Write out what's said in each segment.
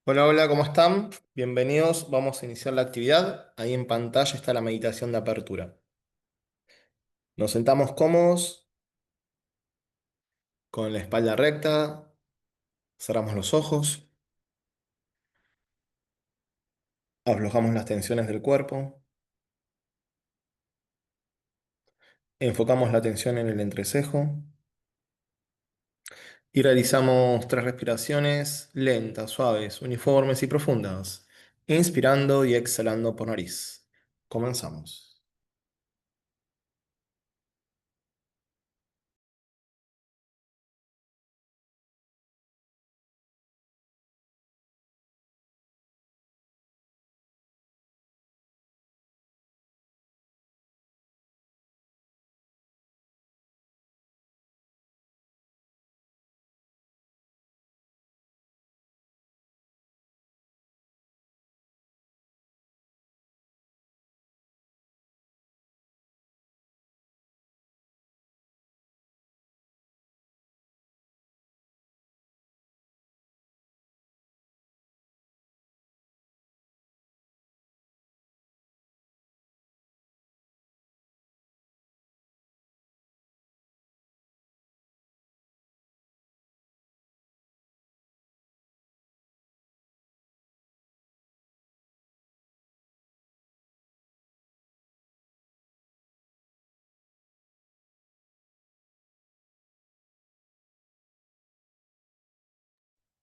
Hola, hola, ¿cómo están? Bienvenidos, vamos a iniciar la actividad. Ahí en pantalla está la meditación de apertura. Nos sentamos cómodos, con la espalda recta, cerramos los ojos, aflojamos las tensiones del cuerpo, enfocamos la atención en el entrecejo y realizamos tres respiraciones lentas, suaves, uniformes y profundas, inspirando y exhalando por nariz. Comenzamos.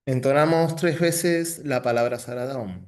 Entonamos tres veces la palabra sagrada Om.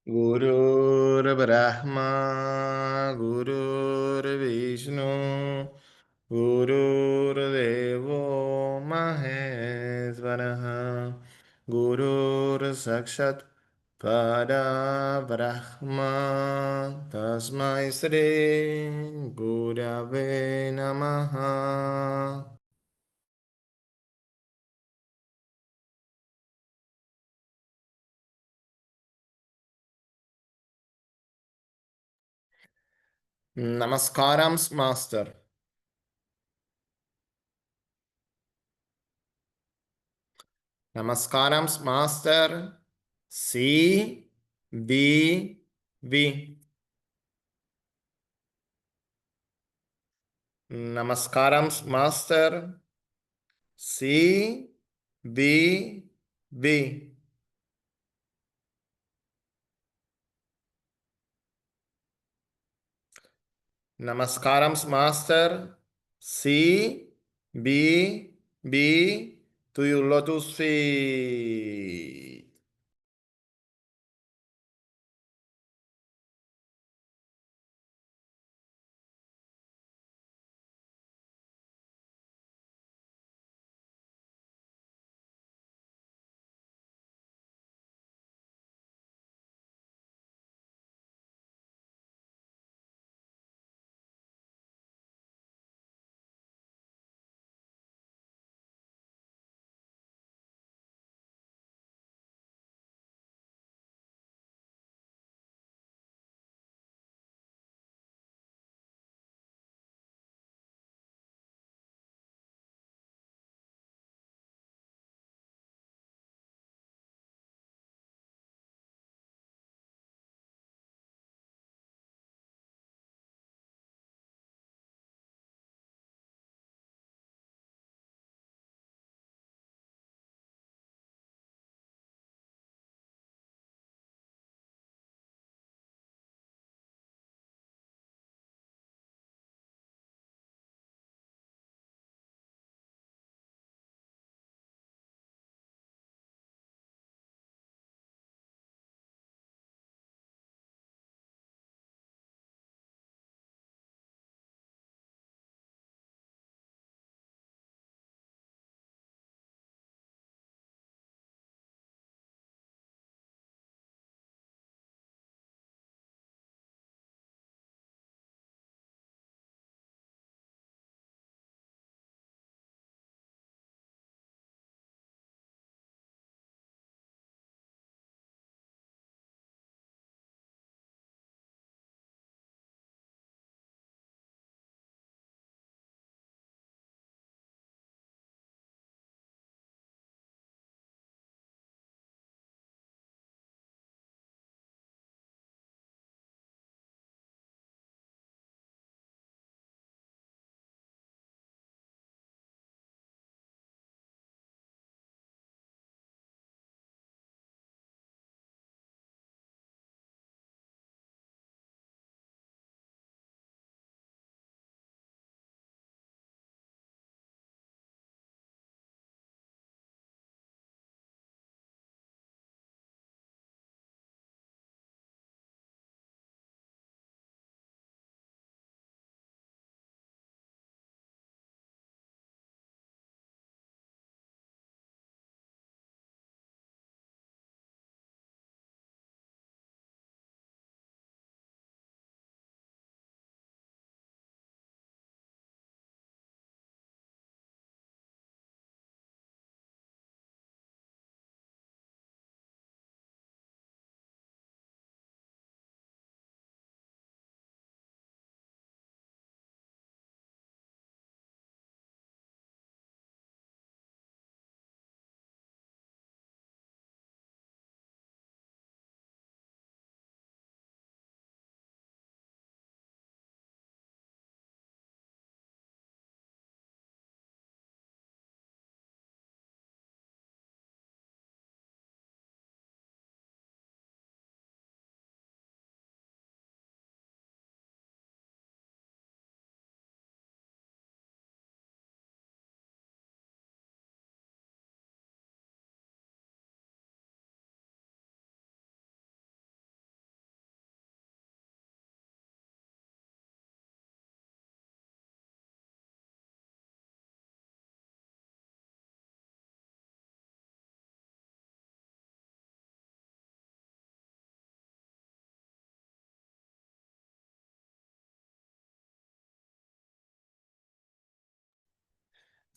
Gurur Brahma, Gurur Vishnu, Gurur Devo Maheswaraha, Gurur Sakshat Para Brahma, Tasmai Sri Gurave Namaha. Namaskarams, Master. Namaskarams, Master. Sí, vi. Namaskarams, Master. Sí, vi. Namaskarams, Master. Sí, vi. To your lotus feet.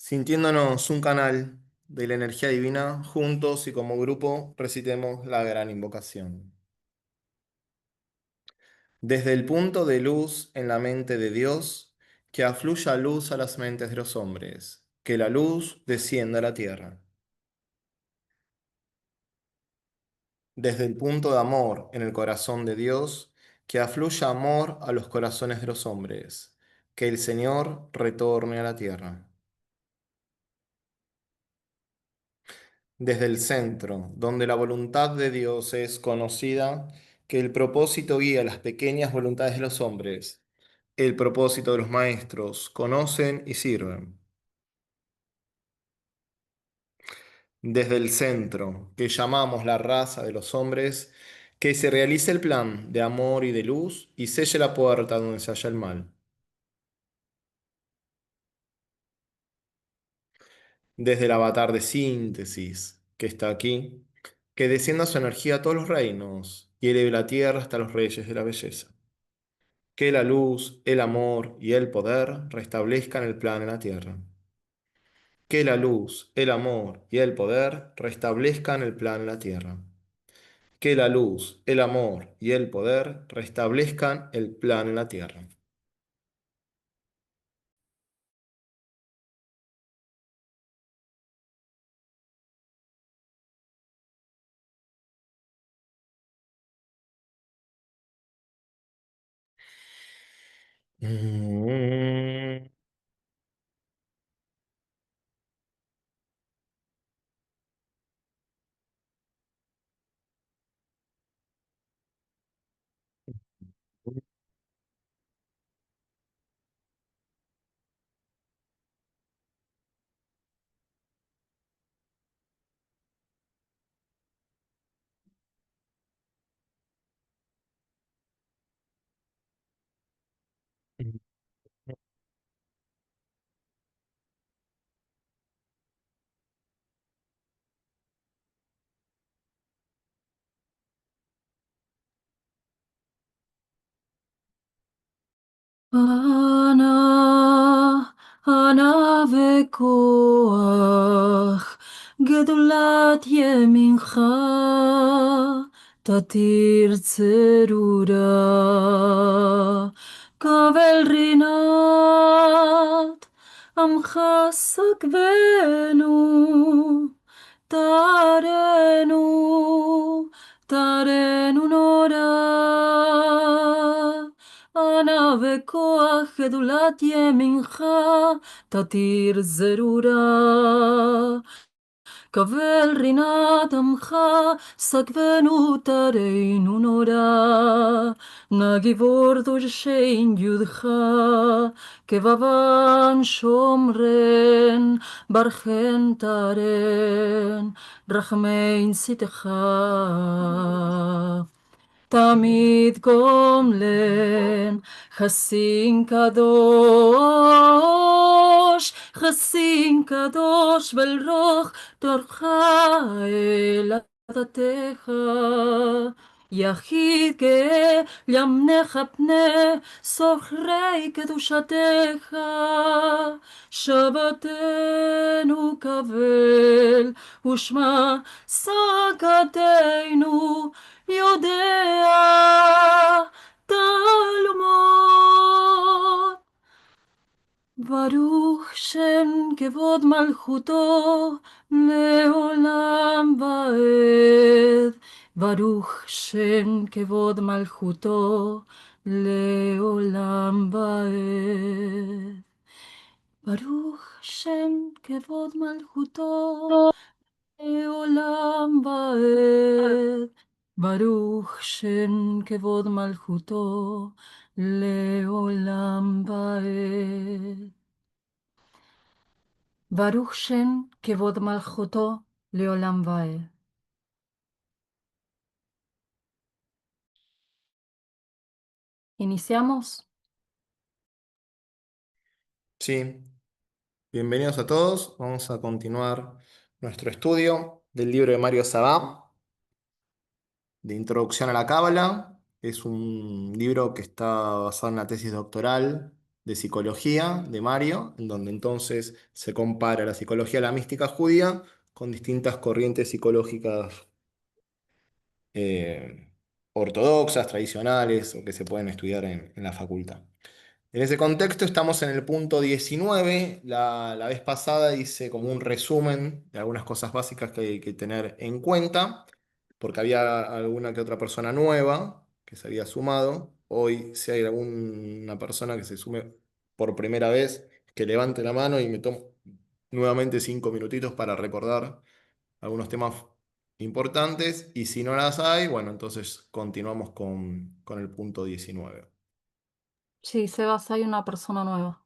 Sintiéndonos un canal de la energía divina, juntos y como grupo recitemos la gran invocación. Desde el punto de luz en la mente de Dios, que afluya luz a las mentes de los hombres, que la luz descienda a la tierra. Desde el punto de amor en el corazón de Dios, que afluya amor a los corazones de los hombres, que el Señor retorne a la tierra. Desde el centro, donde la voluntad de Dios es conocida, que el propósito guía las pequeñas voluntades de los hombres, el propósito de los maestros, conocen y sirven. Desde el centro, que llamamos la raza de los hombres, que se realice el plan de amor y de luz y selle la puerta donde se halla el mal. Desde el avatar de síntesis, que está aquí, que descienda su energía a todos los reinos y eleve la tierra hasta los reyes de la belleza. Que la luz, el amor y el poder restablezcan el plan en la tierra. Que la luz, el amor y el poder restablezcan el plan en la tierra. Que la luz, el amor y el poder restablezcan el plan en la tierra. Mm. أنا أنا בכוח גדולת ימינך תתיר צרורה קבל רינת עמך סגבנו תרנו תרנו נורא أنا בכוח גדולת ימינך תתיר זרורה קבל רינת עמך סגבנו תרנו נורא נגיבור דורשין יודך כבבן שומרן ברכן תרן רחמי צאתך תמיד גומלן חסין קדוש חסין קדוש ולרוך תורך אל עדתך יחיד גאה ימנך פני סוחרי קדושתך שבתנו קבל ושמע שגתנו יודע תלמוד ברוך שם כבוד מלכותו לעולם ועד ברוך שם כבוד מלכותו לעולם ועד ברוך שם כבוד מלכותו לעולם ועד ברוך שם כבוד מלכותו לעולם ועד ברוך שם כבוד מלכותו לעולם ועד. ¿Iniciamos? Sí, bienvenidos a todos. Vamos a continuar nuestro estudio del libro de Mario Sabá, de Introducción a la Cábala. Es un libro que está basado en la tesis doctoral de psicología de Mario, en donde entonces se compara la psicología de la mística judía con distintas corrientes psicológicas eh, ortodoxas, tradicionales o que se pueden estudiar en la facultad. En ese contexto estamos en el punto 19. La vez pasada hice como un resumen de algunas cosas básicas que hay que tener en cuenta, porque había alguna que otra persona nueva que se había sumado. Hoy, si hay alguna persona que se sume por primera vez, que levante la mano y me tomo nuevamente 5 minutitos para recordar algunos temas importantes. Y si no las hay, bueno, entonces continuamos con el punto 19. Sí, Sebas, hay una persona nueva.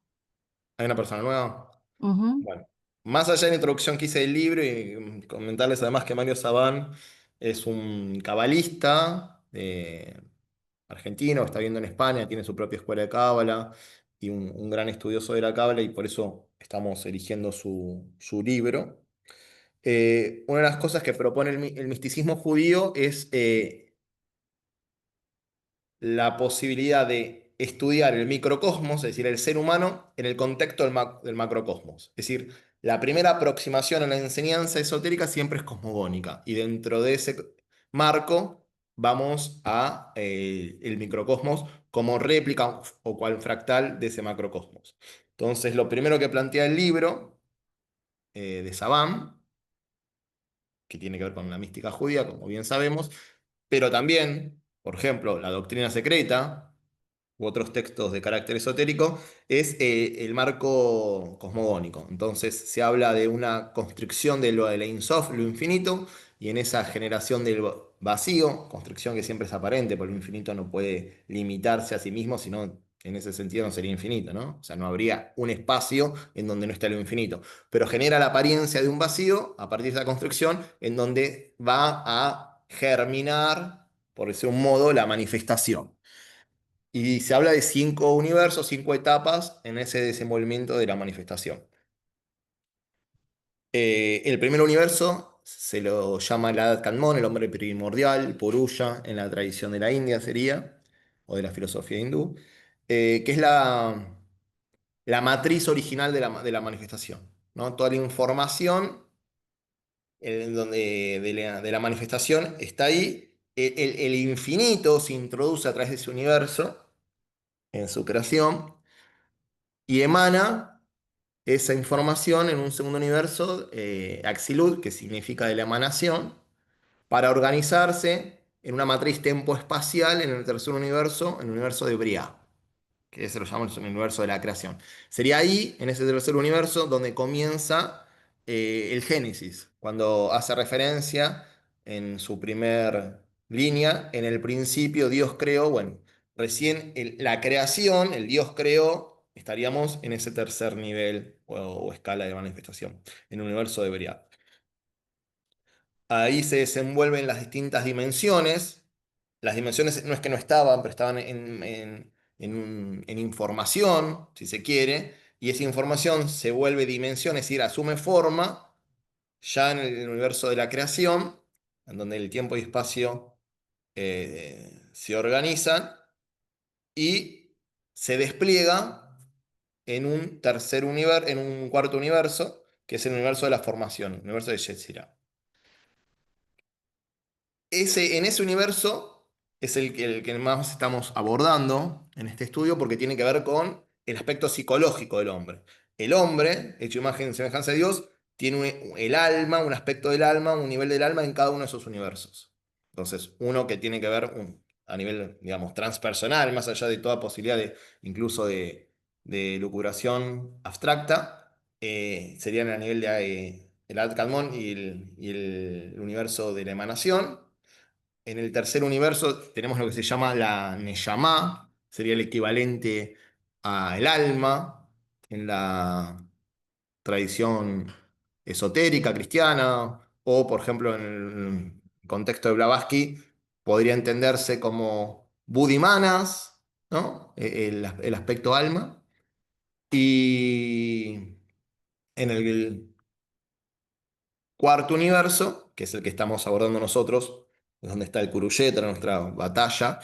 ¿Hay una persona nueva? Ujú. Bueno, más allá de la introducción que hice del libro y comentarles además que Mario Sabán es un cabalista argentino, está viviendo en España, tiene su propia escuela de cábala y un gran estudioso de la cábala y por eso estamos eligiendo su libro. Una de las cosas que propone el misticismo judío es la posibilidad de estudiar el microcosmos, es decir, el ser humano, en el contexto del macrocosmos. Es decir, la primera aproximación a la enseñanza esotérica siempre es cosmogónica, y dentro de ese marco vamos a el microcosmos como réplica o cual fractal de ese macrocosmos. Entonces, lo primero que plantea el libro de Saban, que tiene que ver con la mística judía, como bien sabemos, pero también, por ejemplo, la doctrina secreta, u otros textos de carácter esotérico, es el marco cosmogónico. Entonces se habla de una constricción de lo de la Sof, lo infinito, y en esa generación del vacío, constricción que siempre es aparente, porque lo infinito no puede limitarse a sí mismo, sino en ese sentido no sería infinito, ¿no? O sea, no habría un espacio en donde no esté lo infinito, pero genera la apariencia de un vacío a partir de esa construcción en donde va a germinar, por decir un modo, la manifestación. Y se habla de 5 universos, 5 etapas en ese desenvolvimiento de la manifestación. El primer universo se lo llama la Edad Kadmon, el hombre primordial, Purusha, en la tradición de la India sería, o de la filosofía hindú, que es la matriz original de la manifestación, ¿no? Toda la información de la manifestación está ahí. El infinito se introduce a través de ese universo en su creación y emana esa información en un segundo universo, Axilud, que significa de la emanación, para organizarse en una matriz tempoespacial en el tercer universo, en el universo de Briah, que se lo llamamos el universo de la creación. Sería ahí, en ese tercer universo, donde comienza el Génesis, cuando hace referencia en su primer línea, en el principio Dios creó, bueno, recién la creación, el Dios creó, estaríamos en ese tercer nivel o escala de manifestación, en el universo de Briah. Ahí se desenvuelven las distintas dimensiones. Las dimensiones no es que no estaban, pero estaban en información, si se quiere, y esa información se vuelve dimensión, es decir, asume forma ya en el universo de la creación, en donde el tiempo y espacio se organizan y se despliega en un tercer universo, en un cuarto universo, que es el universo de la formación, el universo de Yetzirah. En ese universo es el que más estamos abordando en este estudio porque tiene que ver con el aspecto psicológico del hombre. El hombre, hecho imagen y semejanza de Dios, tiene el alma, un aspecto del alma, un nivel del alma en cada uno de esos universos. Entonces, uno que tiene que ver a nivel, digamos, transpersonal, más allá de toda posibilidad incluso de lucubración abstracta, serían a nivel de el Ad Kadmon y el universo de la emanación. En el tercer universo tenemos lo que se llama la Neyamá, sería el equivalente al alma en la tradición esotérica cristiana, o por ejemplo en el contexto de Blavatsky podría entenderse como Budimanas, ¿no? El aspecto alma. Y en el cuarto universo, que es el que estamos abordando nosotros, es donde está el Kurukshetra, nuestra batalla.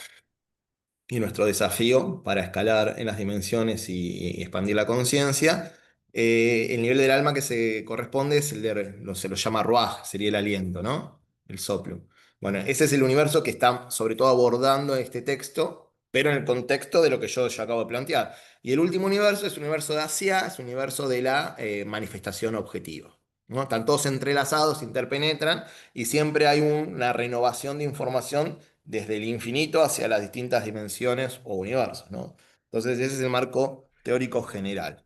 y nuestro desafío para escalar en las dimensiones y expandir la conciencia. El nivel del alma que se corresponde es el de, se lo llama Ruach, sería el aliento, ¿no? El soplo. Bueno, ese es el universo que está sobre todo abordando este texto, pero en el contexto de lo que yo ya acabo de plantear. Y el último universo es el universo de Asia, es el universo de la manifestación objetiva. ¿No? Están todos entrelazados, se interpenetran y siempre hay una renovación de información desde el infinito hacia las distintas dimensiones o universos, ¿no? Entonces, ese es el marco teórico general.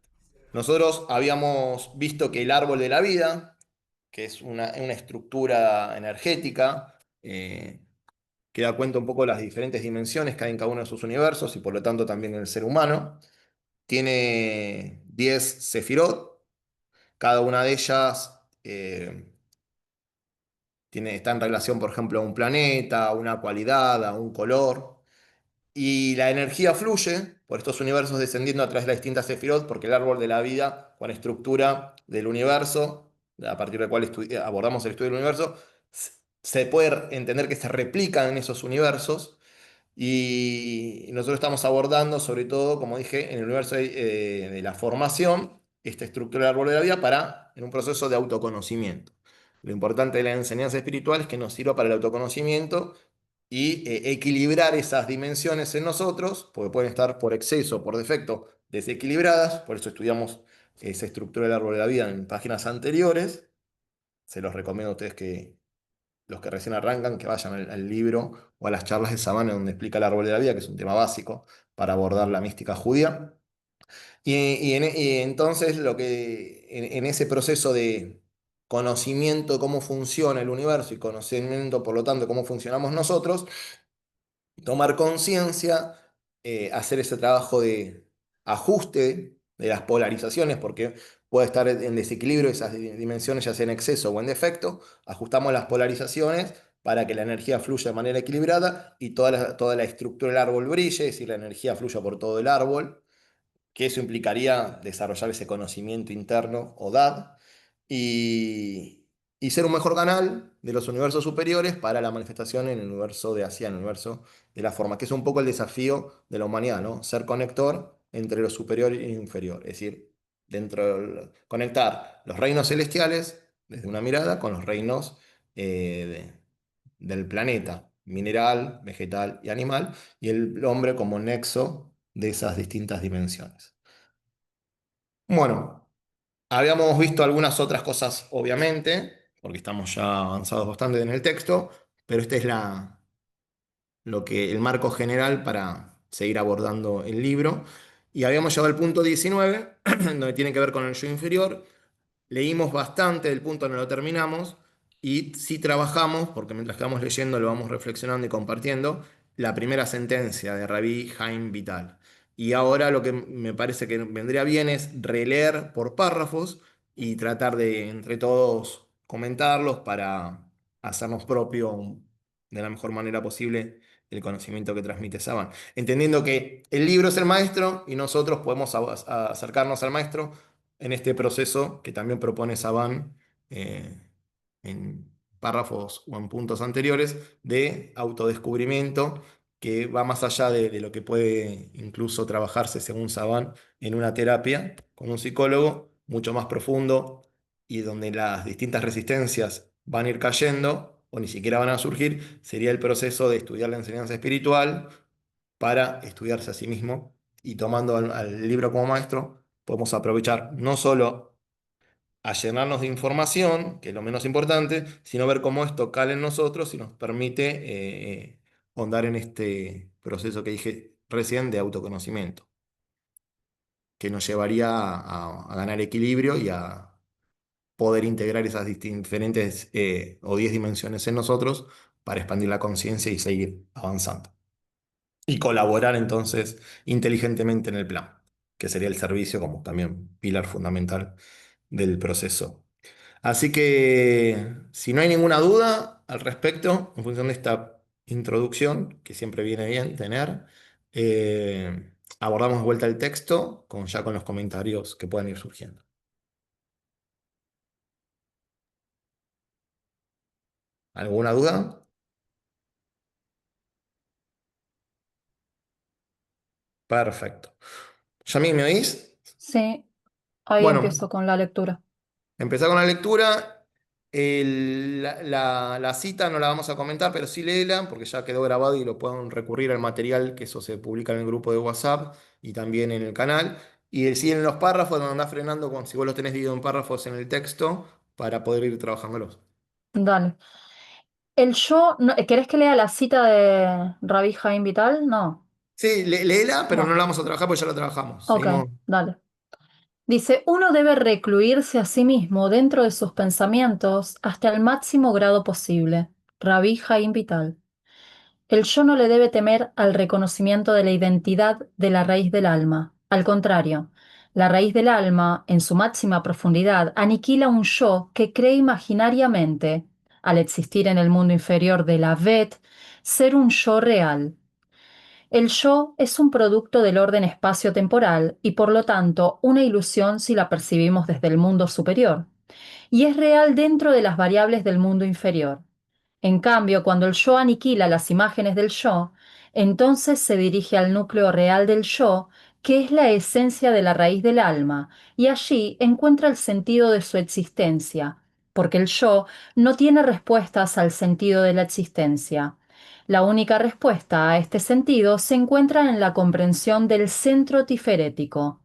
Nosotros habíamos visto que el árbol de la vida, que es una estructura energética, que da cuenta un poco de las diferentes dimensiones que hay en cada uno de sus universos y por lo tanto también en el ser humano, tiene 10 sefirot, cada una de ellas está en relación, por ejemplo, a un planeta, a una cualidad, a un color. Y la energía fluye por estos universos descendiendo a través de las distintas sefirot, porque el árbol de la vida, con la estructura del universo, a partir del cual abordamos el estudio del universo, se puede entender que se replican en esos universos. Y nosotros estamos abordando, sobre todo, como dije, en el universo de la formación, esta estructura del árbol de la vida para, en un proceso de autoconocimiento. Lo importante de la enseñanza espiritual es que nos sirva para el autoconocimiento y equilibrar esas dimensiones en nosotros, porque pueden estar por exceso o por defecto desequilibradas, por eso estudiamos esa estructura del árbol de la vida en páginas anteriores. Se los recomiendo a ustedes que los que recién arrancan, que vayan al libro o a las charlas de Sabana donde explica el árbol de la vida, que es un tema básico para abordar la mística judía. Y entonces en ese proceso de conocimiento de cómo funciona el universo y conocimiento, por lo tanto, de cómo funcionamos nosotros, tomar conciencia, hacer ese trabajo de ajuste de las polarizaciones, porque puede estar en desequilibrio esas dimensiones, ya sea en exceso o en defecto, ajustamos las polarizaciones para que la energía fluya de manera equilibrada y toda la estructura del árbol brille, es decir, la energía fluya por todo el árbol, que eso implicaría desarrollar ese conocimiento interno o DAD y ser un mejor canal de los universos superiores para la manifestación en el universo de Asia, en el universo de la forma, que es un poco el desafío de la humanidad, ¿no? Ser conector entre lo superior y lo inferior, es decir, conectar los reinos celestiales desde una mirada con los reinos del planeta, mineral, vegetal y animal, y el hombre como nexo de esas distintas dimensiones. Bueno, habíamos visto algunas otras cosas, obviamente, porque estamos ya avanzados bastante en el texto, pero este es el marco general para seguir abordando el libro. Y habíamos llegado al punto 19, donde tiene que ver con el yo inferior. Leímos bastante del punto donde lo terminamos y sí trabajamos, porque mientras que vamos leyendo lo vamos reflexionando y compartiendo, la primera sentencia de Rabí Haim Vital. Y ahora lo que me parece que vendría bien es releer por párrafos y tratar de entre todos comentarlos para hacernos propio de la mejor manera posible el conocimiento que transmite Saban. Entendiendo que el libro es el maestro y nosotros podemos acercarnos al maestro en este proceso que también propone Saban en párrafos o en puntos anteriores de autodescubrimiento que va más allá de lo que puede incluso trabajarse según Saban en una terapia con un psicólogo mucho más profundo y donde las distintas resistencias van a ir cayendo o ni siquiera van a surgir, sería el proceso de estudiar la enseñanza espiritual para estudiarse a sí mismo y tomando al libro como maestro, podemos aprovechar no solo a llenarnos de información, que es lo menos importante, sino ver cómo esto cala en nosotros y nos permite ahondar en este proceso que dije recién de autoconocimiento, que nos llevaría a ganar equilibrio y a poder integrar esas diferentes o 10 dimensiones en nosotros para expandir la conciencia y seguir avanzando. Y colaborar entonces inteligentemente en el plan, que sería el servicio como también pilar fundamental del proceso. Así que si no hay ninguna duda al respecto, en función de esta introducción, que siempre viene bien tener, abordamos de vuelta el texto ya con los comentarios que puedan ir surgiendo. ¿Alguna duda? Perfecto. ¿Yami, me oís? Sí, ahí Bueno, empiezo con la lectura. empezá con la lectura. La cita no la vamos a comentar, pero sí léela, porque ya quedó grabado y lo pueden recurrir al material, que eso se publica en el grupo de WhatsApp y también en el canal. Y sí en los párrafos, donde andás frenando, si vos los tenés dividido en párrafos en el texto, para poder ir trabajándolos. Dale. El yo, ¿querés que lea la cita de Rabbi Jaime Vital? No, Sí, léela, pero no no. la vamos a trabajar porque ya la trabajamos. Ok, Seguimos. dale. Dice, uno debe recluirse a sí mismo dentro de sus pensamientos hasta el máximo grado posible. Rabbi Jaime Vital. El yo no le debe temer al reconocimiento de la identidad de la raíz del alma. Al contrario, la raíz del alma, en su máxima profundidad, aniquila un yo que cree imaginariamente, al existir en el mundo inferior de la vet, ser un yo real. El yo es un producto del orden espacio-temporal y por lo tanto una ilusión si la percibimos desde el mundo superior, y es real dentro de las variables del mundo inferior. En cambio, cuando el yo aniquila las imágenes del yo, entonces se dirige al núcleo real del yo, que es la esencia de la raíz del alma, y allí encuentra el sentido de su existencia, porque el yo no tiene respuestas al sentido de la existencia. La única respuesta a este sentido se encuentra en la comprensión del centro tiferético.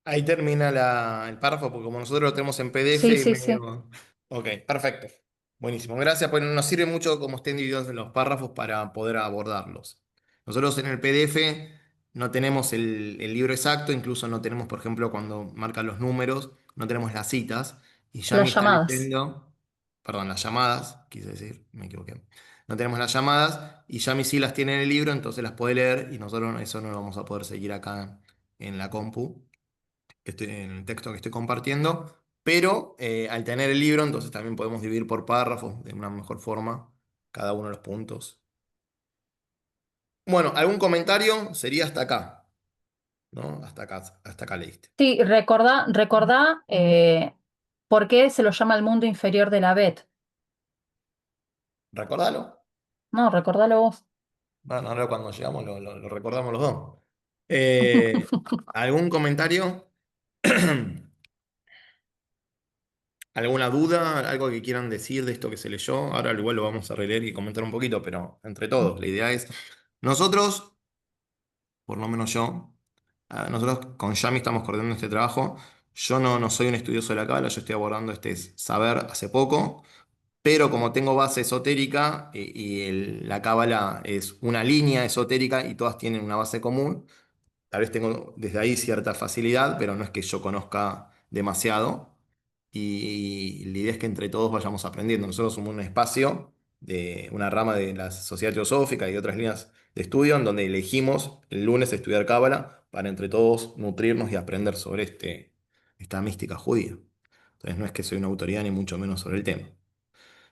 Ahí termina el párrafo, porque como nosotros lo tenemos en PDF, Sí, es sí, sí. medio. Ok, perfecto. Buenísimo. Gracias, pues nos sirve mucho como estén divididos en los párrafos para poder abordarlos. Nosotros en el PDF no tenemos el libro exacto, incluso no tenemos, por ejemplo, cuando marcan los números, no tenemos las citas, y Yami Las está llamadas. leyendo, perdón, las llamadas, quise decir, me equivoqué. No tenemos las llamadas, y Yami sí las tiene en el libro, entonces las puede leer, y nosotros eso no lo vamos a poder seguir acá en la compu en el texto que estoy compartiendo, pero al tener el libro, entonces también podemos dividir por párrafos de una mejor forma cada uno de los puntos. Bueno, algún comentario sería hasta acá, ¿no? Hasta acá leíste. Sí, recordá por qué se lo llama el mundo inferior de la Bet. ¿Recordalo? No, recordalo vos. Bueno, ahora cuando llegamos lo recordamos los dos. ¿Algún comentario? ¿Alguna duda? ¿Algo que quieran decir de esto que se leyó? Ahora igual lo vamos a releer y comentar un poquito, pero entre todos, la idea es, nosotros, por lo menos yo, nosotros con Yami estamos coordinando este trabajo. Yo no soy un estudioso de la cábala, yo estoy abordando este saber hace poco, pero como tengo base esotérica la cábala es una línea esotérica y todas tienen una base común, tal vez tengo desde ahí cierta facilidad, pero no es que yo conozca demasiado. Y la idea es que entre todos vayamos aprendiendo. Nosotros somos un espacio de una rama de la Sociedad Teosófica y otras líneas de estudio en donde elegimos el lunes estudiar Cábala para entre todos nutrirnos y aprender sobre esta mística judía. Entonces no es que soy una autoridad ni mucho menos sobre el tema.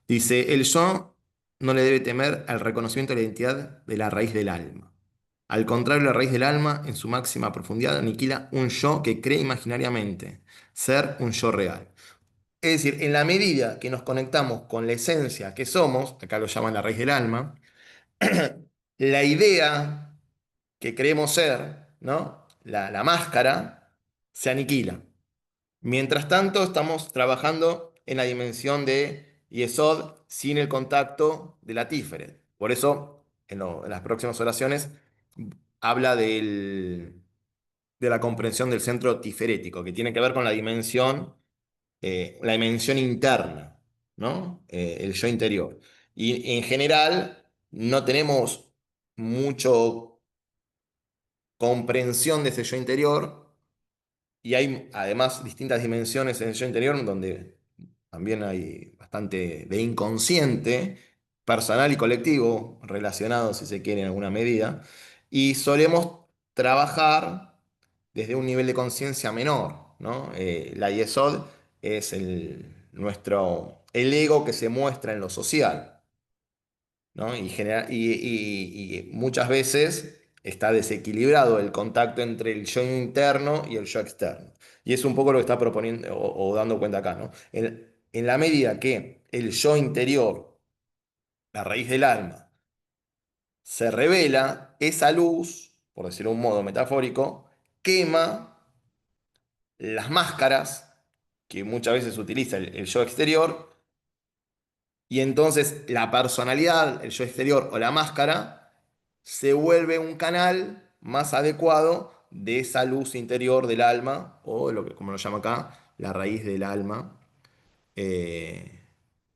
Dice, el yo no le debe temer al reconocimiento de la identidad de la raíz del alma. Al contrario, la raíz del alma, en su máxima profundidad, aniquila un yo que cree imaginariamente ser un yo real. Es decir, en la medida que nos conectamos con la esencia que somos, acá lo llaman la raíz del alma, la idea que creemos ser, ¿no? La máscara, se aniquila. Mientras tanto, estamos trabajando en la dimensión de Yesod sin el contacto de la Tiferet. Por eso, en las próximas oraciones, habla de la comprensión del centro tiferético, que tiene que ver con la dimensión interna, ¿no? El yo interior. Y en general, no tenemos mucho comprensión de ese yo interior y hay además distintas dimensiones en el yo interior donde también hay bastante de inconsciente, personal y colectivo, relacionado, si se quiere, en alguna medida. Y solemos trabajar desde un nivel de conciencia menor, ¿no? La Yesod es el ego que se muestra en lo social. ¿No? Y muchas veces está desequilibrado el contacto entre el yo interno y el yo externo. Y es un poco lo que está proponiendo o dando cuenta acá, ¿no? En la medida que el yo interior, la raíz del alma, se revela, esa luz, por decirlo de un modo metafórico, quema las máscaras que muchas veces utiliza el yo exterior, y entonces la personalidad, el yo exterior o la máscara, se vuelve un canal más adecuado de esa luz interior del alma, o lo que, como lo llama acá, la raíz del alma. eh,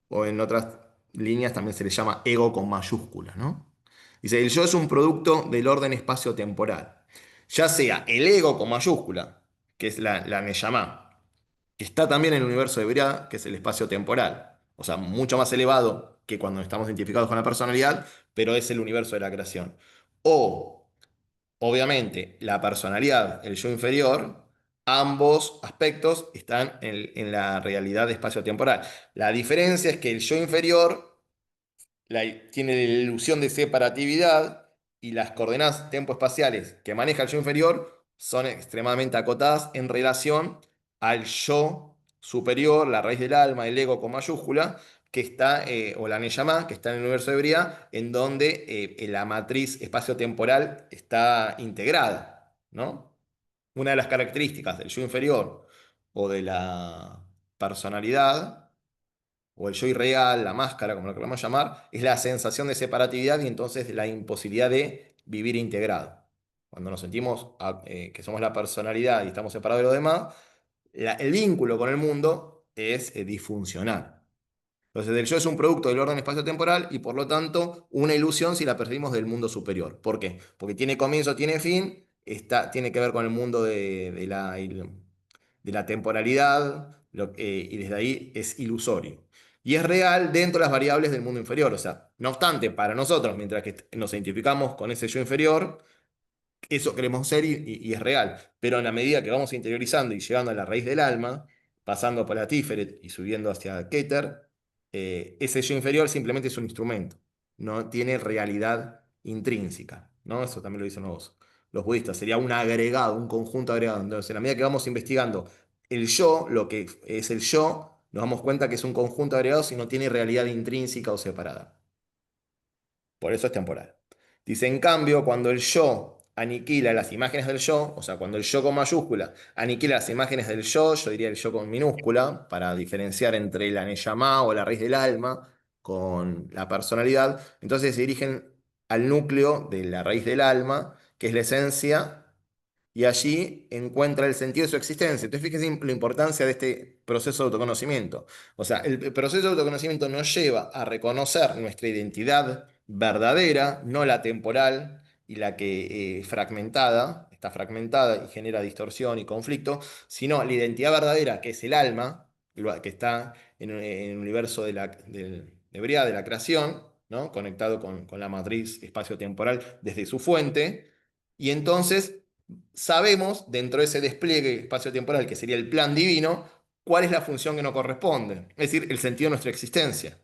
o en otras líneas también se le llama ego con mayúsculas, ¿no? Dice, el yo es un producto del orden espacio-temporal. Ya sea el ego con mayúscula, que es la Neyamá, que está también en el universo de Briah, que es el espacio temporal. O sea, mucho más elevado que cuando estamos identificados con la personalidad, pero es el universo de la creación. O, obviamente, la personalidad, el yo inferior, ambos aspectos están en la realidad de espacio-temporal. La diferencia es que el yo inferior tiene la ilusión de separatividad y las coordenadas tempoespaciales que maneja el yo inferior son extremadamente acotadas en relación al yo superior, la raíz del alma, el ego con mayúscula, que está, o la Neyamá, que está en el universo de Briah, en donde la matriz espacio-temporal está integrada, ¿no? Una de las características del yo inferior o de la personalidad o el yo irreal, la máscara, como lo queramos llamar, es la sensación de separatividad y entonces la imposibilidad de vivir integrado. Cuando nos sentimos que somos la personalidad y estamos separados de los demás, el vínculo con el mundo es disfuncional. Entonces, el yo es un producto del orden espacio-temporal y por lo tanto una ilusión si la percibimos del mundo superior. ¿Por qué? Porque tiene comienzo, tiene fin, tiene que ver con el mundo de la temporalidad y desde ahí es ilusorio. Y es real dentro de las variables del mundo inferior. O sea, no obstante, para nosotros, mientras que nos identificamos con ese yo inferior, eso queremos ser y es real. Pero en la medida que vamos interiorizando y llegando a la raíz del alma, pasando por la Tiferet y subiendo hacia Keter, ese yo inferior simplemente es un instrumento, no tiene realidad intrínseca, ¿no? Eso también lo dicen los budistas, sería un agregado, un conjunto agregado. Entonces, en la medida que vamos investigando el yo, lo que es el yo, nos damos cuenta que es un conjunto agregado si no tiene realidad intrínseca o separada. Por eso es temporal. Dice, en cambio, cuando el yo aniquila las imágenes del yo, o sea, cuando el yo con mayúscula aniquila las imágenes del yo diría el yo con minúscula, para diferenciar entre la neyamá o la raíz del alma con la personalidad, entonces se dirigen al núcleo de la raíz del alma, que es la esencia, y allí encuentra el sentido de su existencia. Entonces, fíjense la importancia de este proceso de autoconocimiento. O sea, el proceso de autoconocimiento nos lleva a reconocer nuestra identidad verdadera, no la temporal y la que fragmentada, está fragmentada y genera distorsión y conflicto, sino la identidad verdadera, que es el alma, que está en el universo de Briah, de la creación, ¿no? Conectado con la matriz espacio-temporal desde su fuente. Y entonces sabemos, dentro de ese despliegue espacio-temporal que sería el plan divino, cuál es la función que nos corresponde, es decir, el sentido de nuestra existencia.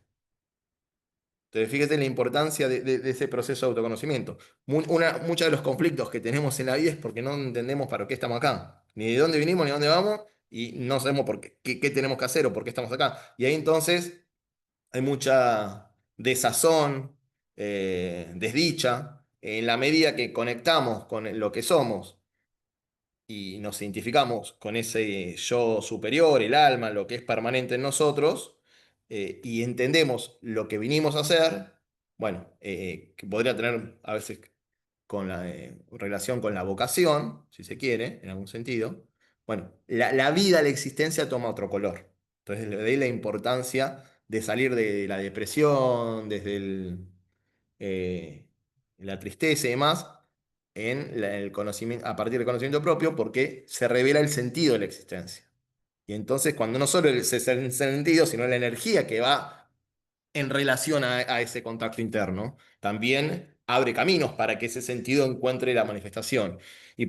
Entonces, fíjate la importancia de ese proceso de autoconocimiento. Muchos de los conflictos que tenemos en la vida es porque no entendemos para qué estamos acá, ni de dónde vinimos, ni de dónde vamos, y no sabemos por qué tenemos que hacer o por qué estamos acá. Y ahí entonces hay mucha desazón, desdicha, en la medida que conectamos con lo que somos y nos identificamos con ese yo superior, el alma, lo que es permanente en nosotros, y entendemos lo que vinimos a hacer, bueno, que podría tener a veces con la relación con la vocación, si se quiere, en algún sentido, bueno, la vida, la existencia toma otro color. Entonces, le doy la importancia de salir de la depresión, desde eh, la tristeza y demás, el conocimiento, a partir del conocimiento propio, porque se revela el sentido de la existencia. Y entonces, cuando no solo es el sentido, sino la energía que va en relación a ese contacto interno, también abre caminos para que ese sentido encuentre la manifestación.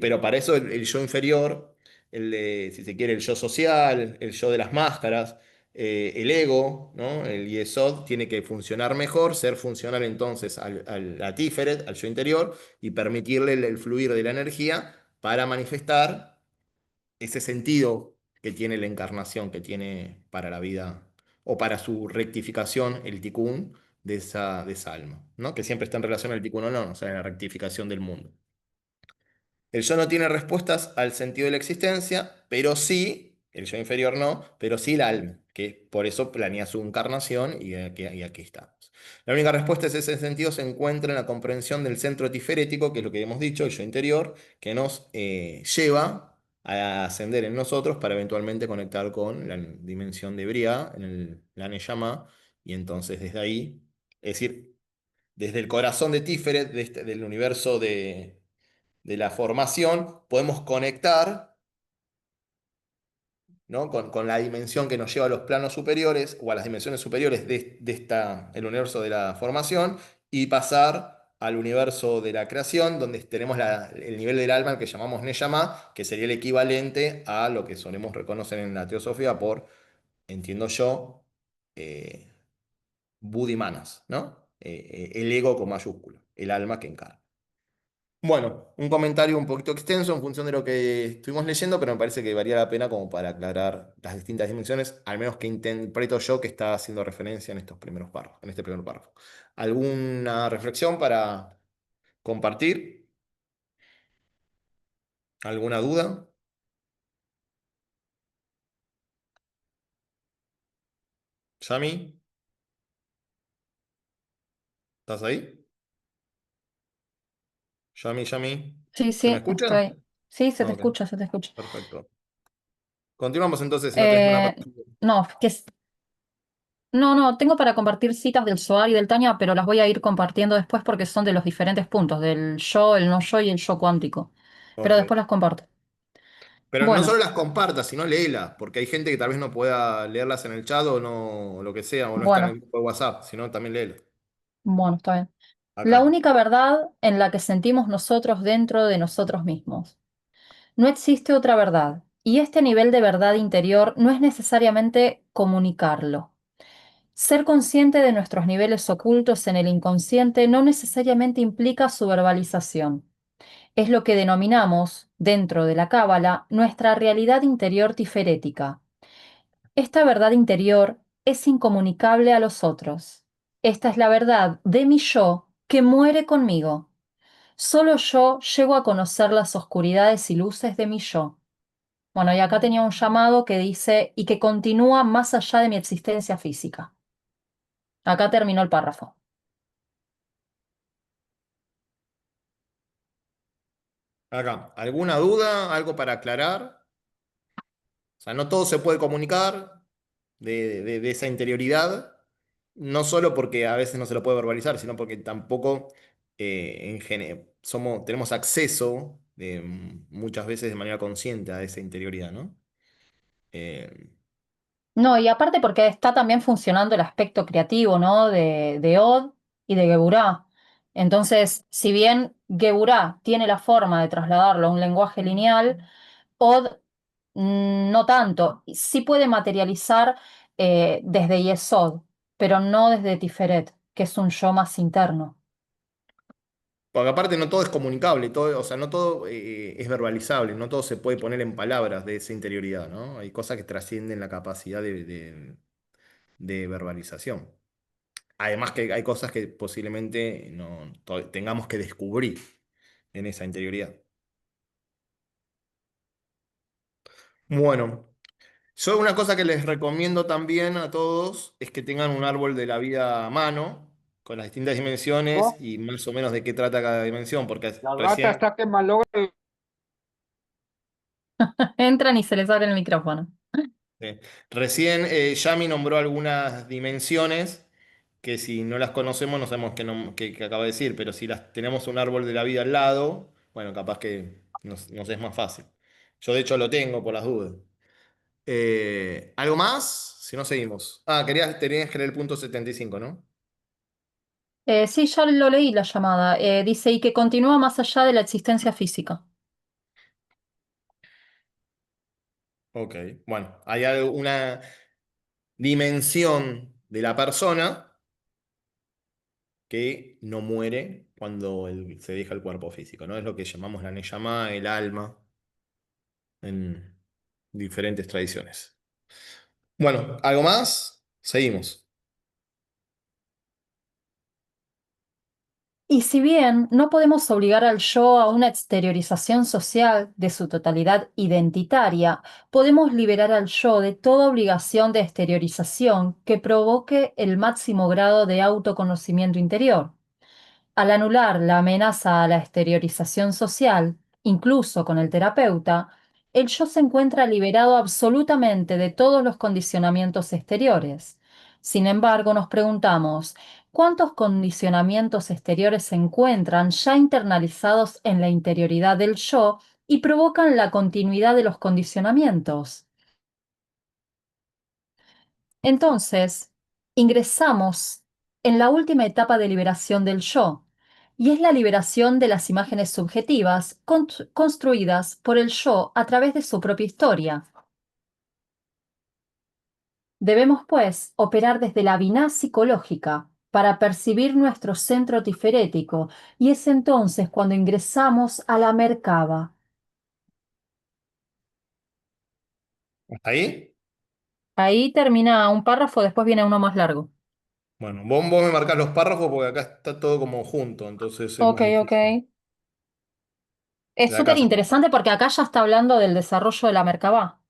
Pero para eso el yo inferior, si se quiere, el yo social, el yo de las máscaras, el ego, ¿no? El yesod, tiene que funcionar mejor, ser funcional entonces a Tiferet, al yo interior, y permitirle el fluir de la energía para manifestar ese sentido que tiene la encarnación, que tiene para la vida o para su rectificación el tikkun, de esa alma, ¿no? Que siempre está en relación al tikkun olam, o sea, en la rectificación del mundo. El yo no tiene respuestas al sentido de la existencia, pero sí, el yo inferior no, pero sí el alma, que por eso planea su encarnación y aquí estamos. La única respuesta en ese sentido se encuentra en la comprensión del centro tiferético, que es lo que hemos dicho, el yo interior, que nos lleva a ascender en nosotros para eventualmente conectar con la dimensión de Briah, en la Neyamá, y entonces desde ahí, es decir, desde el corazón de Tiferet, del universo de la formación, podemos conectar, ¿no? Con la dimensión que nos lleva a los planos superiores o a las dimensiones superiores el universo de la formación y pasar al universo de la creación, donde tenemos el nivel del alma que llamamos Neyamá, que sería el equivalente a lo que solemos reconocer en la teosofía por, entiendo yo, eh, Budimanas, ¿no? El ego con mayúscula, el alma que encarna. Bueno, un comentario un poquito extenso en función de lo que estuvimos leyendo, pero me parece que valía la pena como para aclarar las distintas dimensiones, al menos que interpreto yo que está haciendo referencia en estos primeros párrafos, en este primer párrafo. ¿Alguna reflexión para compartir? ¿Alguna duda? ¿Yami? ¿Estás ahí? ¿Yami, Yami? Sí, ¿Se me sí, escucha? estoy. Sí, se te Ok, escucha, se te escucha. perfecto. Continuamos entonces si no tenés nada Eh, más. no, no, no, tengo para compartir citas del Zohar y del Tanya, pero las voy a ir compartiendo después porque son de los diferentes puntos, del yo, el no yo y el yo cuántico. Pero Ok. después las comparto. Pero no Bueno, solo las compartas, sino léelas, porque hay gente que tal vez no pueda leerlas en el chat o no, o lo que sea, o no está en el bueno, grupo de WhatsApp, sino también léelas. bueno, está bien. La Acá. única verdad en la que sentimos nosotros dentro de nosotros mismos. No existe otra verdad, y este nivel de verdad interior no es necesariamente comunicarlo. Ser consciente de nuestros niveles ocultos en el inconsciente no necesariamente implica su verbalización. Es lo que denominamos, dentro de la Cábala, nuestra realidad interior tiferética. Esta verdad interior es incomunicable a los otros. Esta es la verdad de mi yo que muere conmigo. Solo yo llego a conocer las oscuridades y luces de mi yo. Bueno, y acá tenía un llamado que dice, y que continúa más allá de mi existencia física. Acá terminó el párrafo. Acá. ¿Alguna duda? ¿Algo para aclarar? O sea, no todo se puede comunicar de esa interioridad, no solo porque a veces no se lo puede verbalizar, sino porque tampoco tenemos acceso muchas veces de manera consciente a esa interioridad, ¿no? Eh, No, y aparte porque está también funcionando el aspecto creativo, ¿no? De Od y de Geburá. Entonces, si bien Geburá tiene la forma de trasladarlo a un lenguaje lineal, Od no tanto. Sí puede materializar desde Yesod, pero no desde Tiferet, que es un yo más interno. Porque aparte no todo es comunicable, todo, o sea, no todo es verbalizable, no todo se puede poner en palabras de esa interioridad, ¿no? Hay cosas que trascienden la capacidad de verbalización. Además que hay cosas que posiblemente tengamos que descubrir en esa interioridad. Bueno, yo una cosa que les recomiendo también a todos es que tengan un árbol de la vida a mano, con las distintas dimensiones Oh, y más o menos de qué trata cada dimensión, porque la rata recién está que malogra. Entran y se les abre el micrófono. Sí. Recién Yami nombró algunas dimensiones que si no las conocemos no sabemos qué acaba de decir, pero si las tenemos un árbol de la vida al lado, bueno, capaz que nos es más fácil. Yo de hecho lo tengo por las dudas. ¿Algo más? Si no seguimos. Ah, tenías que leer el punto 75, ¿no? Sí, ya lo leí la llamada. Dice, y que continúa más allá de la existencia física. Ok, bueno, hay una dimensión de la persona que no muere cuando se deja el cuerpo físico, ¿no? Es lo que llamamos la Neyamá, el alma, en diferentes tradiciones. Bueno, ¿algo más? Seguimos. Y si bien no podemos obligar al yo a una exteriorización social de su totalidad identitaria, podemos liberar al yo de toda obligación de exteriorización que provoque el máximo grado de autoconocimiento interior. Al anular la amenaza a la exteriorización social, incluso con el terapeuta, el yo se encuentra liberado absolutamente de todos los condicionamientos exteriores. Sin embargo, nos preguntamos, ¿cuántos condicionamientos exteriores se encuentran ya internalizados en la interioridad del yo y provocan la continuidad de los condicionamientos? Entonces, ingresamos en la última etapa de liberación del yo, y es la liberación de las imágenes subjetivas construidas por el yo a través de su propia historia. Debemos, pues, operar desde la biná psicológica para percibir nuestro centro tiferético, y es entonces cuando ingresamos a la Merkaba. ¿Hasta ahí? Ahí termina un párrafo, después viene uno más largo. Bueno, vos me marcás los párrafos porque acá está todo como junto, entonces es Ok, más ok. difícil. Es De acá súper se marca. interesante porque acá ya está hablando del desarrollo de la Merkabah.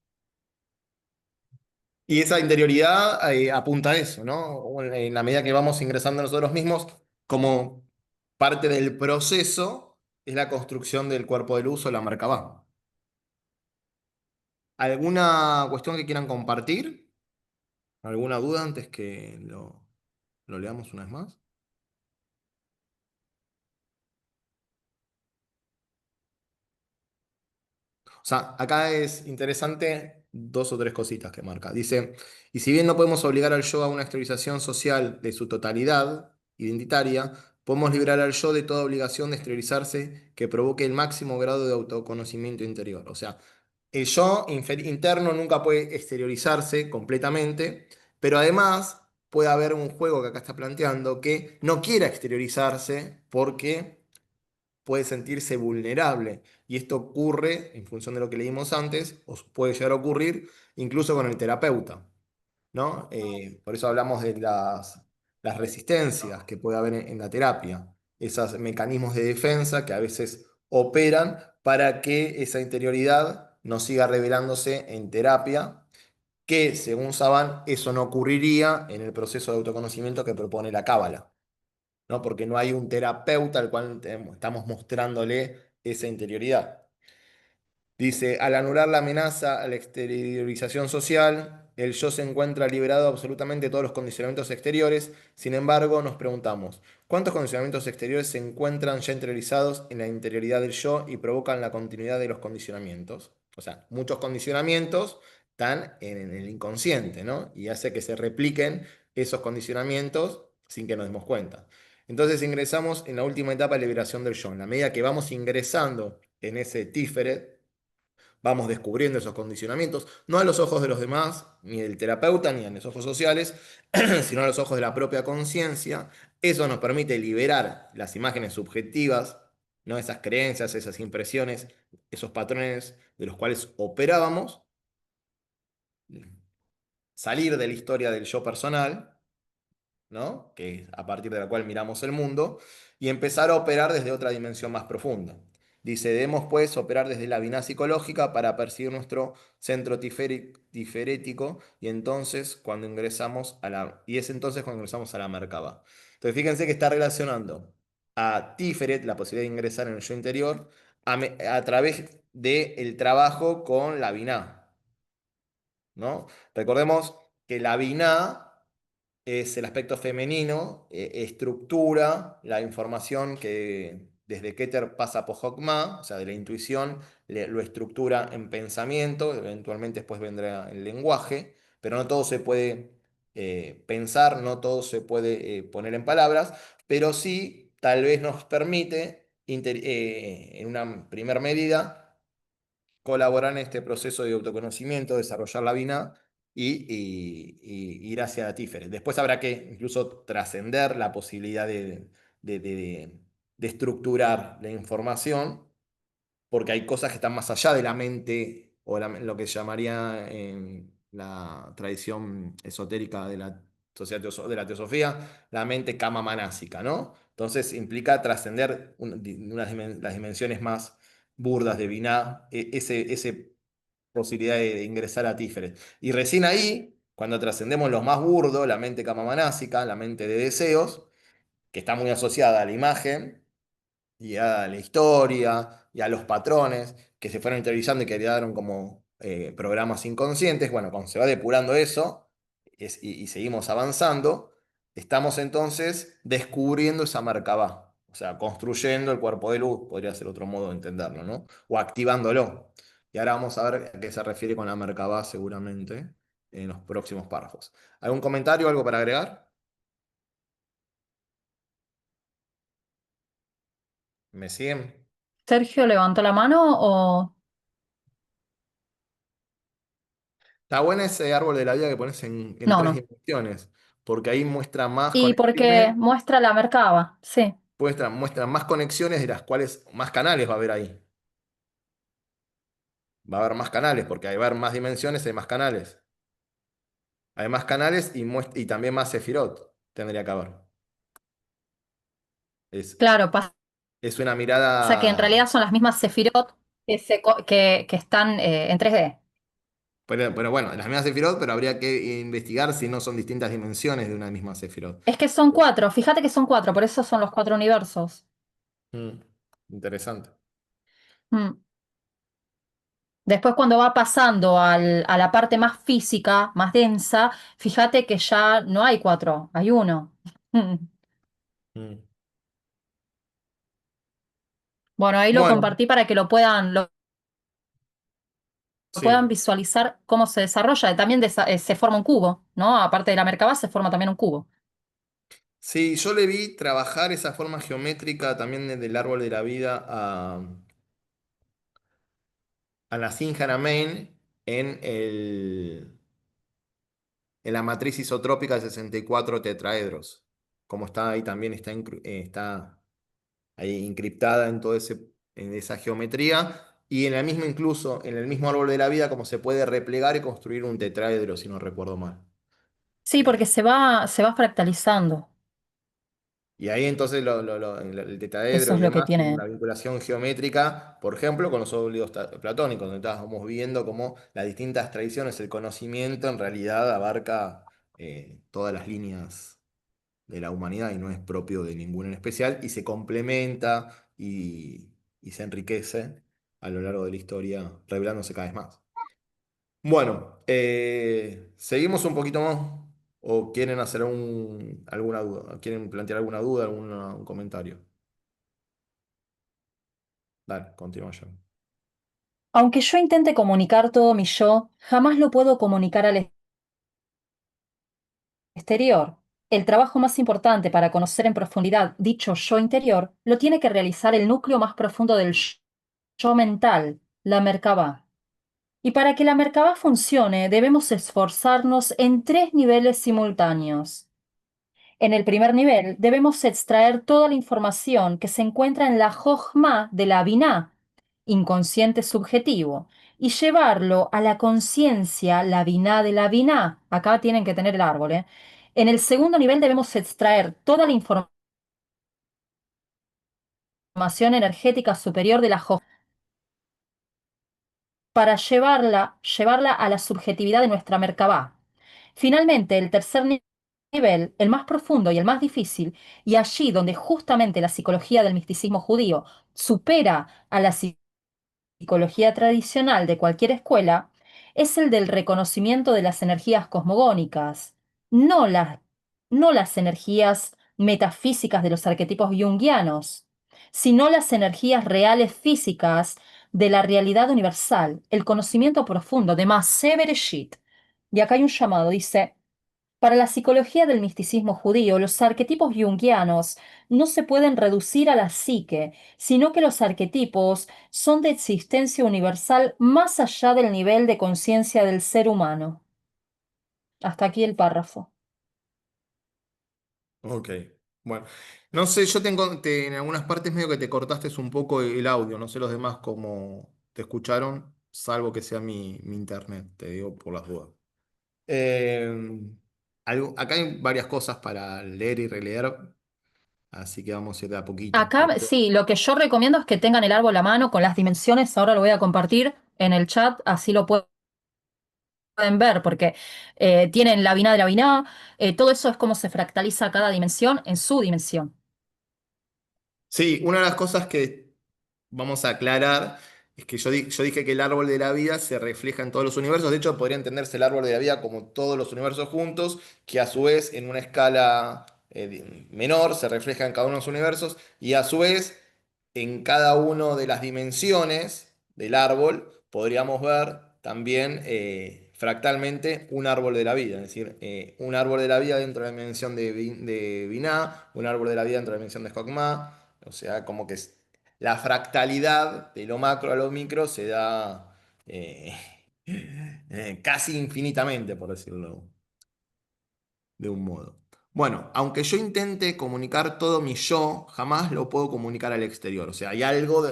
Y esa interioridad apunta a eso, ¿no? En la medida que vamos ingresando nosotros mismos, como parte del proceso, es la construcción del cuerpo del uso, la marca va. ¿Alguna cuestión que quieran compartir? ¿Alguna duda antes que lo leamos una vez más? O sea, acá es interesante dos o tres cositas que marca. Dice, y si bien no podemos obligar al yo a una exteriorización social de su totalidad identitaria, podemos liberar al yo de toda obligación de exteriorizarse que provoque el máximo grado de autoconocimiento interior. O sea, el yo interno nunca puede exteriorizarse completamente, pero además puede haber un juego que acá está planteando que no quiera exteriorizarse porque puede sentirse vulnerable. Y esto ocurre, en función de lo que leímos antes, o puede llegar a ocurrir incluso con el terapeuta, ¿no? Por eso hablamos de las resistencias que puede haber en la terapia, esos mecanismos de defensa que a veces operan para que esa interioridad no siga revelándose en terapia, que según Saban eso no ocurriría en el proceso de autoconocimiento que propone la Cábala, ¿no? Porque no hay un terapeuta al cual estamos mostrándole esa interioridad. Dice, al anular la amenaza a la exteriorización social, el yo se encuentra liberado absolutamente de todos los condicionamientos exteriores. Sin embargo, nos preguntamos, ¿cuántos condicionamientos exteriores se encuentran ya interiorizados en la interioridad del yo y provocan la continuidad de los condicionamientos? O sea, muchos condicionamientos están en el inconsciente, ¿no? Y hace que se repliquen esos condicionamientos sin que nos demos cuenta. Entonces ingresamos en la última etapa de liberación del yo. En la medida que vamos ingresando en ese Tiferet, vamos descubriendo esos condicionamientos, no a los ojos de los demás, ni del terapeuta, ni a los ojos sociales, sino a los ojos de la propia conciencia. Eso nos permite liberar las imágenes subjetivas, ¿no? Esas creencias, esas impresiones, esos patrones de los cuales operábamos, salir de la historia del yo personal, ¿no? Que es a partir de la cual miramos el mundo, y empezar a operar desde otra dimensión más profunda. Dice, debemos pues operar desde la biná psicológica para percibir nuestro centro tiferético y es entonces cuando ingresamos a la Merkaba. Entonces fíjense que está relacionando a Tiferet, la posibilidad de ingresar en el yo interior, a través del trabajo con la biná, ¿no? Recordemos que la biná es el aspecto femenino, estructura la información que desde Keter pasa por Hokmah, o sea, de la intuición, lo estructura en pensamiento, eventualmente después vendrá el lenguaje, pero no todo se puede pensar, no todo se puede poner en palabras, pero sí tal vez nos permite, en una primera medida, colaborar en este proceso de autoconocimiento, desarrollar la Vina y ir hacia la Tíferet. Después habrá que incluso trascender la posibilidad de- de- de estructurar la información, porque hay cosas que están más allá de la mente o lo que se llamaría en la tradición esotérica de la sociedad de la teosofía, la mente kama manásica, ¿no? Entonces implica trascender las dimensiones más burdas de Binah, ese posibilidad de ingresar a Tíferet. Y recién ahí, cuando trascendemos lo más burdo, la mente kamamanásica, la mente de deseos, que está muy asociada a la imagen, y a la historia y a los patrones que se fueron interiorizando y que quedaron como programas inconscientes. Bueno, cuando se va depurando eso y seguimos avanzando, estamos entonces descubriendo esa Merkabah, o sea, construyendo el cuerpo de luz, podría ser otro modo de entenderlo, ¿no? O activándolo. Y ahora vamos a ver a qué se refiere con la Merkabah seguramente en los próximos párrafos. ¿Algún comentario, algo para agregar? ¿Me siguen? Sergio levantó la mano o Está bueno ese árbol de la vida que pones en no, tres no. dimensiones, porque ahí muestra más Y porque conexiones, muestra la Merkaba, sí. muestra más conexiones de las cuales más canales va a haber ahí. Va a haber más canales, porque hay va a haber más dimensiones, hay más canales. Hay más canales y también más sefirot tendría que haber. Es, Claro, es una pasa que en mirada. realidad son las mismas Sefirot que están en 3D. Pero bueno, las mismas sefirot, pero habría que investigar si no son distintas dimensiones de una misma sefirot. Es que son cuatro, fíjate que son cuatro, por eso son los cuatro universos. Mm, interesante. Mm. Después cuando va pasando a la parte más física, más densa, fíjate que ya no hay cuatro, hay uno. Mm. Mm. Bueno, ahí lo Bueno, compartí para que lo puedan sí. visualizar cómo se desarrolla. También se forma un cubo, ¿no? Aparte de la Merkabah, se forma también un cubo. Sí, yo le vi trabajar esa forma geométrica también del árbol de la vida a Nassim Haramein en, en la matriz isotrópica de 64 tetraedros. Como está ahí también está ahí encriptada en en esa geometría. Y en la misma, incluso en el mismo árbol de la vida, como se puede replegar y construir un tetraedro, si no recuerdo mal. Sí, Eh, porque se va fractalizando. Y ahí entonces el Eso tetraedro es y lo que demás tiene tiene. una vinculación geométrica, por ejemplo, con los óleos platónicos, donde estábamos viendo cómo las distintas tradiciones, el conocimiento en realidad abarca todas las líneas de la humanidad y no es propio de ninguna en especial, y se complementa y se enriquece a lo largo de la historia, revelándose cada vez más. Bueno, seguimos un poquito más. ¿O quieren hacer alguna duda? ¿Quieren plantear alguna duda, un comentario? Dale, continúa yo. Aunque yo intente comunicar todo mi yo, jamás lo puedo comunicar al exterior. El trabajo más importante para conocer en profundidad dicho yo interior lo tiene que realizar el núcleo más profundo del yo mental, la Merkabah. Y para que la Merkabah funcione, debemos esforzarnos en tres niveles simultáneos. En el primer nivel, debemos extraer toda la información que se encuentra en la Jochma de la Binah, inconsciente subjetivo, y llevarlo a la conciencia, la Binah de la Binah. Acá tienen que tener el árbol, ¿eh? En el segundo nivel debemos extraer toda la información energética superior de la Jochma para llevarla a la subjetividad de nuestra Merkabah. Finalmente, el tercer nivel, el más profundo y el más difícil, y allí donde justamente la psicología del misticismo judío supera a la psicología tradicional de cualquier escuela, es el del reconocimiento de las energías cosmogónicas, no las, no las energías metafísicas de los arquetipos junguianos, sino las energías reales físicas de la realidad universal, el conocimiento profundo de Maaseh Bereshit. Y acá hay un llamado, dice, para la psicología del misticismo judío, los arquetipos junguianos no se pueden reducir a la psique, sino que los arquetipos son de existencia universal más allá del nivel de conciencia del ser humano. Hasta aquí el párrafo. Ok, bueno. No sé, yo en algunas partes medio que te cortaste un poco el audio, no sé los demás cómo te escucharon, salvo que sea mi internet, te digo por las dudas. Eh, Acá hay varias cosas para leer y releer. así que vamos a ir de a poquito. Acá sí, lo que yo recomiendo es que tengan el árbol a mano con las dimensiones. Ahora lo voy a compartir en el chat, así lo pueden ver, porque tienen la biná de la biná. Todo eso es cómo se fractaliza cada dimensión en su dimensión. Sí, una de las cosas que vamos a aclarar es que yo dije que el árbol de la vida se refleja en todos los universos. De hecho, podría entenderse el árbol de la vida como todos los universos juntos, que a su vez en una escala menor se refleja en cada uno de los universos y a su vez en cada una de las dimensiones del árbol podríamos ver también fractalmente un árbol de la vida, es decir, un árbol de la vida dentro de la dimensión de Binah, un árbol de la vida dentro de la dimensión de Jokmah, o sea, como que la fractalidad de lo macro a lo micro se da casi infinitamente, por decirlo de un modo. Bueno, aunque yo intente comunicar todo mi yo, jamás lo puedo comunicar al exterior. O sea, hay algo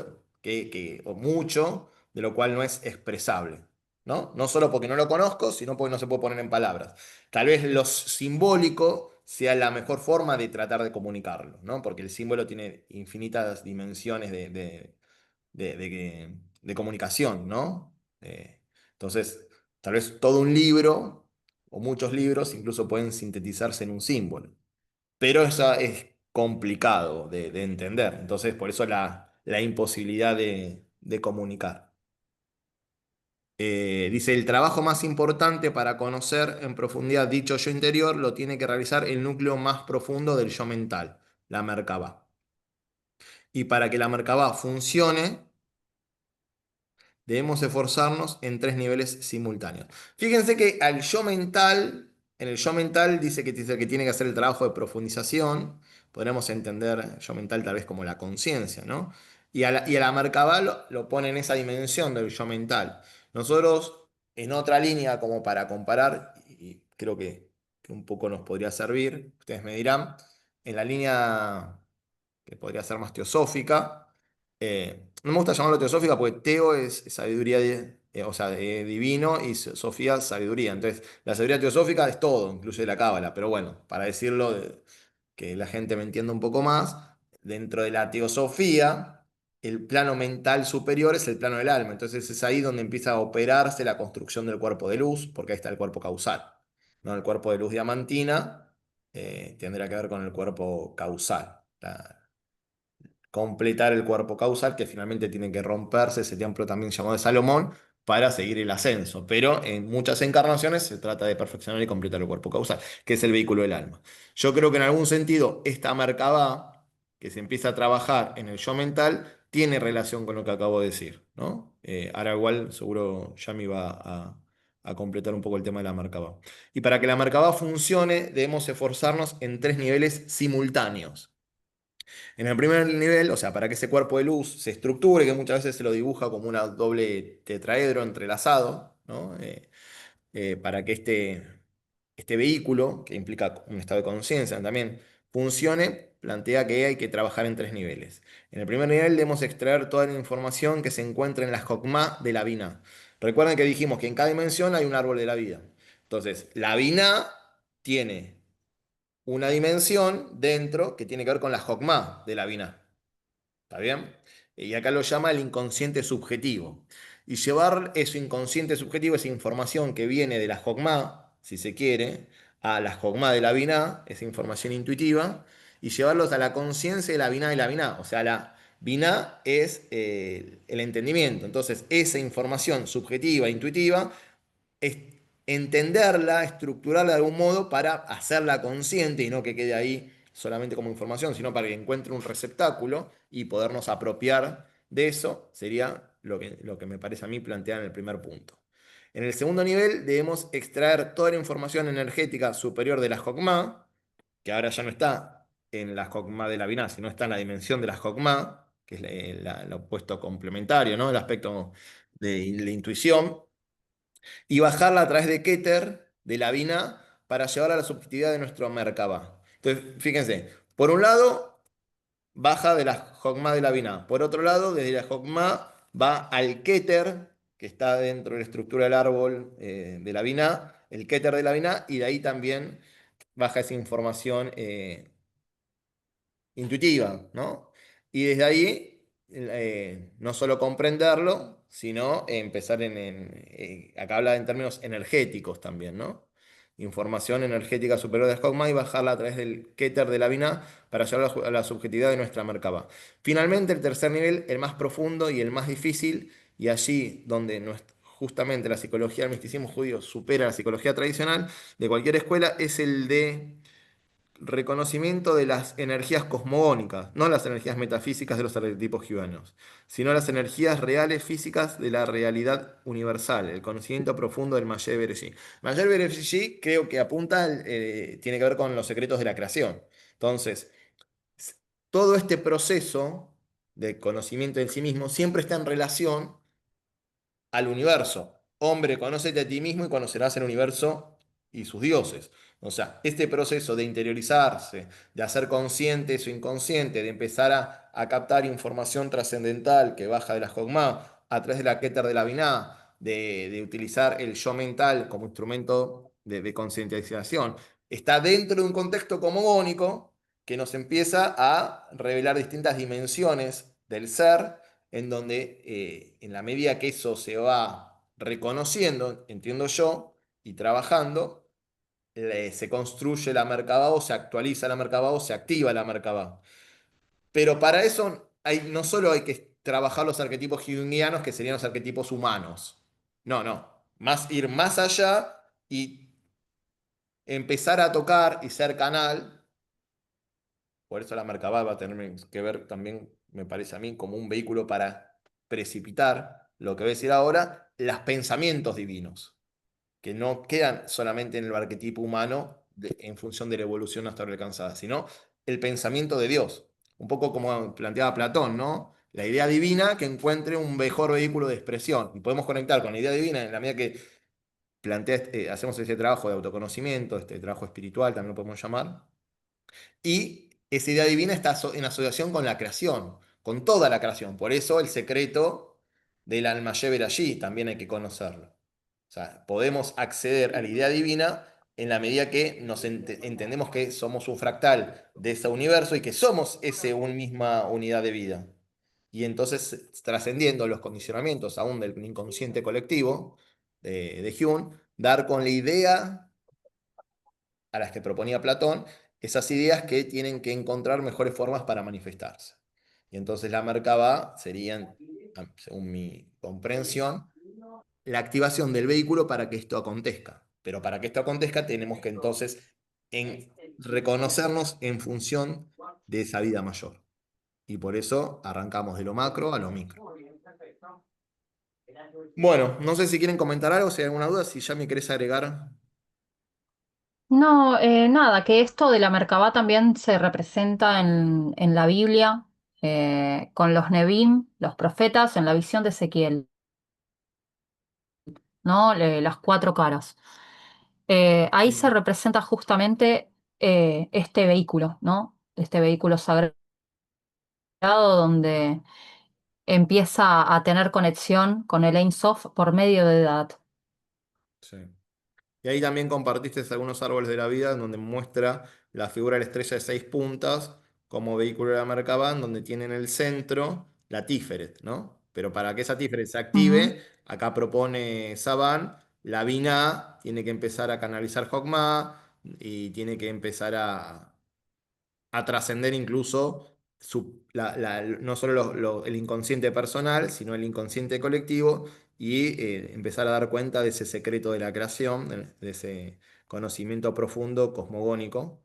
o mucho de lo cual no es expresable, ¿no? No solo porque no lo conozco, sino porque no se puede poner en palabras. Tal vez lo simbólico sea la mejor forma de tratar de comunicarlo, ¿no? Porque el símbolo tiene infinitas dimensiones de comunicación, ¿no? Entonces, tal vez todo un libro o muchos libros incluso pueden sintetizarse en un símbolo, pero eso es complicado de entender, entonces por eso la imposibilidad de comunicar. Dice, el trabajo más importante para conocer en profundidad dicho yo interior lo tiene que realizar el núcleo más profundo del yo mental, la Merkabah. Y para que la Merkabah funcione, debemos esforzarnos en tres niveles simultáneos. Fíjense que en el yo mental dice que tiene que hacer el trabajo de profundización. Podremos entender yo mental tal vez como la conciencia, ¿no? Y a la Merkabah lo pone en esa dimensión del yo mental. Nosotros, en otra línea, como para comparar, y creo que un poco nos podría servir, ustedes me dirán, en la línea que podría ser más teosófica. No me gusta llamarlo teosófica porque teo es sabiduría, o sea, de divino y sofía sabiduría. Entonces, la sabiduría teosófica es todo, incluye la cábala. Pero bueno, para decirlo, que la gente me entienda un poco más, dentro de la teosofía, el plano mental superior es el plano del alma. Entonces, es ahí donde empieza a operarse la construcción del cuerpo de luz, porque ahí está el cuerpo causal. ¿No? El cuerpo de luz diamantina tendrá que ver con el cuerpo causal. Completar el cuerpo causal, que finalmente tiene que romperse ese templo también llamado de Salomón, para seguir el ascenso. Pero en muchas encarnaciones se trata de perfeccionar y completar el cuerpo causal, que es el vehículo del alma. Yo creo que en algún sentido esta Merkabah, que se empieza a trabajar en el yo mental, tiene relación con lo que acabo de decir, ¿no? Ahora igual seguro Yami va a completar un poco el tema de la Merkabah. Y para que la Merkabah funcione, debemos esforzarnos en tres niveles simultáneos. En el primer nivel, o sea, para que ese cuerpo de luz se estructure, que muchas veces se lo dibuja como una doble tetraedro entrelazado, ¿no? Para que este vehículo, que implica un estado de conciencia también, funcione, plantea que hay que trabajar en tres niveles. En el primer nivel debemos extraer toda la información que se encuentra en la Jokmah de la Binah. Recuerden que dijimos que en cada dimensión hay un árbol de la vida. Entonces, la Binah tiene una dimensión dentro que tiene que ver con la Jokmah de la Binah. ¿Está bien? Y acá lo llama el inconsciente subjetivo. Y llevar ese inconsciente subjetivo, esa información que viene de la Jokmah, si se quiere, a la Jokmah de la Binah, esa información intuitiva, y llevarlos a la conciencia de la Binah de la Binah. O sea, la Binah es el entendimiento. Entonces, esa información subjetiva, intuitiva, es entenderla, estructurarla de algún modo para hacerla consciente y no que quede ahí solamente como información, sino para que encuentre un receptáculo y podernos apropiar de eso, sería lo que me parece a mí plantear en el primer punto. En el segundo nivel debemos extraer toda la información energética superior de la Jokmah, que ahora ya no está en la Jokmah de la Binah, sino está en la dimensión de la Jokmah, que es el opuesto complementario, ¿no? El aspecto de la intuición, y bajarla a través de Keter, de la Binah, para llevar a la subjetividad de nuestro Merkabah. Entonces, fíjense, por un lado, baja de la Jokmah de la Binah. Por otro lado, desde la Jokmah va al Keter, que está dentro de la estructura del árbol de la Binah, el Keter de la Binah, y de ahí también baja esa información intuitiva, ¿no? Y desde ahí, no solo comprenderlo, sino empezar acá habla en términos energéticos también, ¿no? Información energética superior de Hogma y bajarla a través del Keter de la Binah para llevar a la subjetividad de nuestra Merkabah. Finalmente, el tercer nivel, el más profundo y el más difícil, y allí donde justamente la psicología del misticismo judío supera la psicología tradicional de cualquier escuela, es el de reconocimiento de las energías cosmogónicas, no las energías metafísicas de los arquetipos gibanos, sino las energías reales físicas de la realidad universal, el conocimiento profundo del Mayer Bereshit. Mayer Bereshit creo que apunta, tiene que ver con los secretos de la creación. Entonces, s- todo este proceso de conocimiento en sí mismo siempre está en relación al universo. Hombre, conócete a ti mismo y conocerás el universo y sus dioses. O sea, este proceso de interiorizarse, de hacer consciente su inconsciente, de empezar a captar información trascendental que baja de la Jogma a través de la Keter de la Binah, de utilizar el yo mental como instrumento de concientización, está dentro de un contexto cosmogónico que nos empieza a revelar distintas dimensiones del ser en donde en la medida que eso se va reconociendo, entiendo yo, y trabajando, se construye la Merkabah o se actualiza la Merkabah o se activa la Merkabah. Pero para eso no solo hay que trabajar los arquetipos junguianos, que serían los arquetipos humanos. No, no. Ir más allá y empezar a tocar y ser canal. Por eso la Merkabah va a tener que ver también, me parece a mí, como un vehículo para precipitar lo que voy a decir ahora, los pensamientos divinos, que no quedan solamente en el arquetipo humano en función de la evolución hasta ahora alcanzada, sino el pensamiento de Dios. Un poco como planteaba Platón, ¿no? La idea divina que encuentre un mejor vehículo de expresión. Y podemos conectar con la idea divina en la medida que hacemos ese trabajo de autoconocimiento, este trabajo espiritual, también lo podemos llamar, y esa idea divina está en asociación con la creación, con toda la creación. Por eso el secreto del Almayéver allí también hay que conocerlo. O sea, podemos acceder a la idea divina en la medida que entendemos que somos un fractal de ese universo y que somos esa misma unidad de vida. Y entonces, trascendiendo los condicionamientos aún del inconsciente colectivo de Hume, dar con la idea a las que proponía Platón, esas ideas que tienen que encontrar mejores formas para manifestarse. Y entonces la Merkabah serían, según mi comprensión, la activación del vehículo para que esto acontezca. Pero para que esto acontezca tenemos que entonces reconocernos en función de esa vida mayor. Y por eso arrancamos de lo macro a lo micro. Bueno, no sé si quieren comentar algo, si hay alguna duda, si ya me querés agregar. No, nada, que esto de la Merkabah también se representa en la Biblia, con los Nebim, los profetas, en la visión de Ezequiel, ¿no? Las cuatro caras. Ahí se representa justamente este vehículo, ¿no? Este vehículo sagrado donde empieza a tener conexión con el Ein Sof por medio de Dad. Sí. Y ahí también compartiste algunos árboles de la vida en donde muestra la figura de la estrella de seis puntas como vehículo de la Merkabah, donde tiene en el centro la Tiferet, ¿no? Pero para que esa Tiferet se Ujú. active, acá propone Saban, la Binah tiene que empezar a canalizar Jokmah y tiene que empezar a trascender incluso no solo el inconsciente personal, sino el inconsciente colectivo y empezar a dar cuenta de ese secreto de la creación, de ese conocimiento profundo, cosmogónico,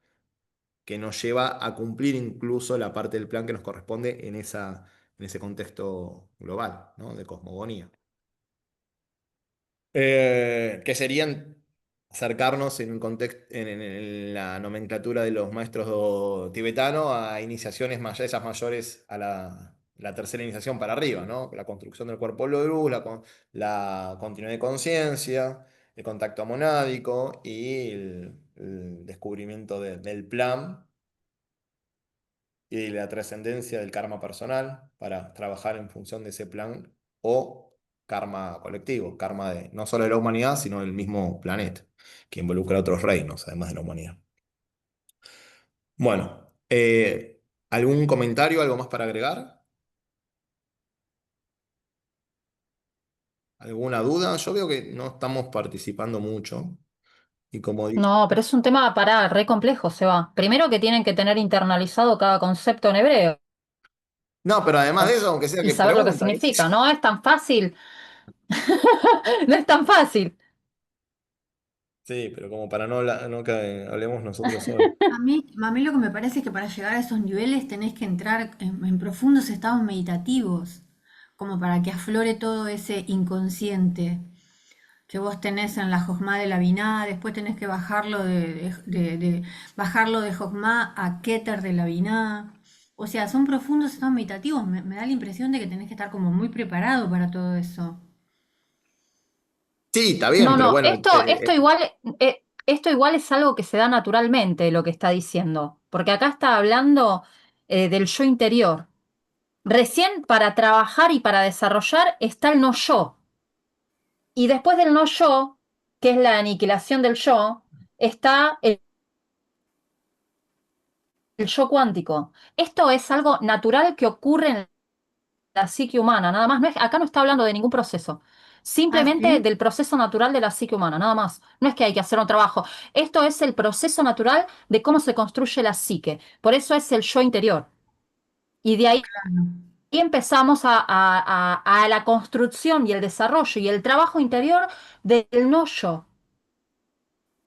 que nos lleva a cumplir incluso la parte del plan que nos corresponde en ese contexto global, ¿no? De cosmogonía. Que serían acercarnos en un contexto, en la nomenclatura de los maestros tibetanos a iniciaciones esas mayores a la tercera iniciación para arriba, ¿no? La construcción del cuerpo de luz, la continuidad de conciencia, el contacto monádico y el descubrimiento del plan y la trascendencia del karma personal para trabajar en función de ese plan o karma colectivo, karma de no solo de la humanidad, sino del mismo planeta, que involucra a otros reinos, además de la humanidad. Bueno, ¿Algún comentario, algo más para agregar? ¿Alguna duda? Yo veo que no estamos participando mucho. Y como dije. No, pero es un tema para re complejo, se va. Primero que tienen que tener internalizado cada concepto en hebreo No, pero además de eso, aunque sea y que saber lo que pregunta, ¿viste? significa. No es tan fácil, no es tan fácil. Sí, pero como para no que hablemos nosotros solos. A mí lo que me parece es que para llegar a esos niveles tenés que entrar en profundos estados meditativos, como para que aflore todo ese inconsciente que vos tenés en la Jojma de la Biná, después tenés que bajarlo bajarlo de Jojma a Keter de la Biná. O sea, son profundos estados meditativos. Me da la impresión de que tenés que estar como muy preparado para todo eso. Sí, está bien, No, pero no, bueno, esto igual es algo que se da naturalmente, lo que está diciendo, porque acá está hablando del yo interior. Recién para trabajar y para desarrollar está el no yo. Y después del no yo, que es la aniquilación del yo, está el yo cuántico. Esto es algo natural que ocurre en la psique humana, nada más. Acá no está hablando de ningún proceso. Ah, Simplemente ¿sí? del proceso natural de la psique humana, nada más. No es que hay que hacer un trabajo. Esto es el proceso natural de cómo se construye la psique. Por eso es el yo interior. Y de ahí empezamos a la construcción y el desarrollo y el trabajo interior del no yo.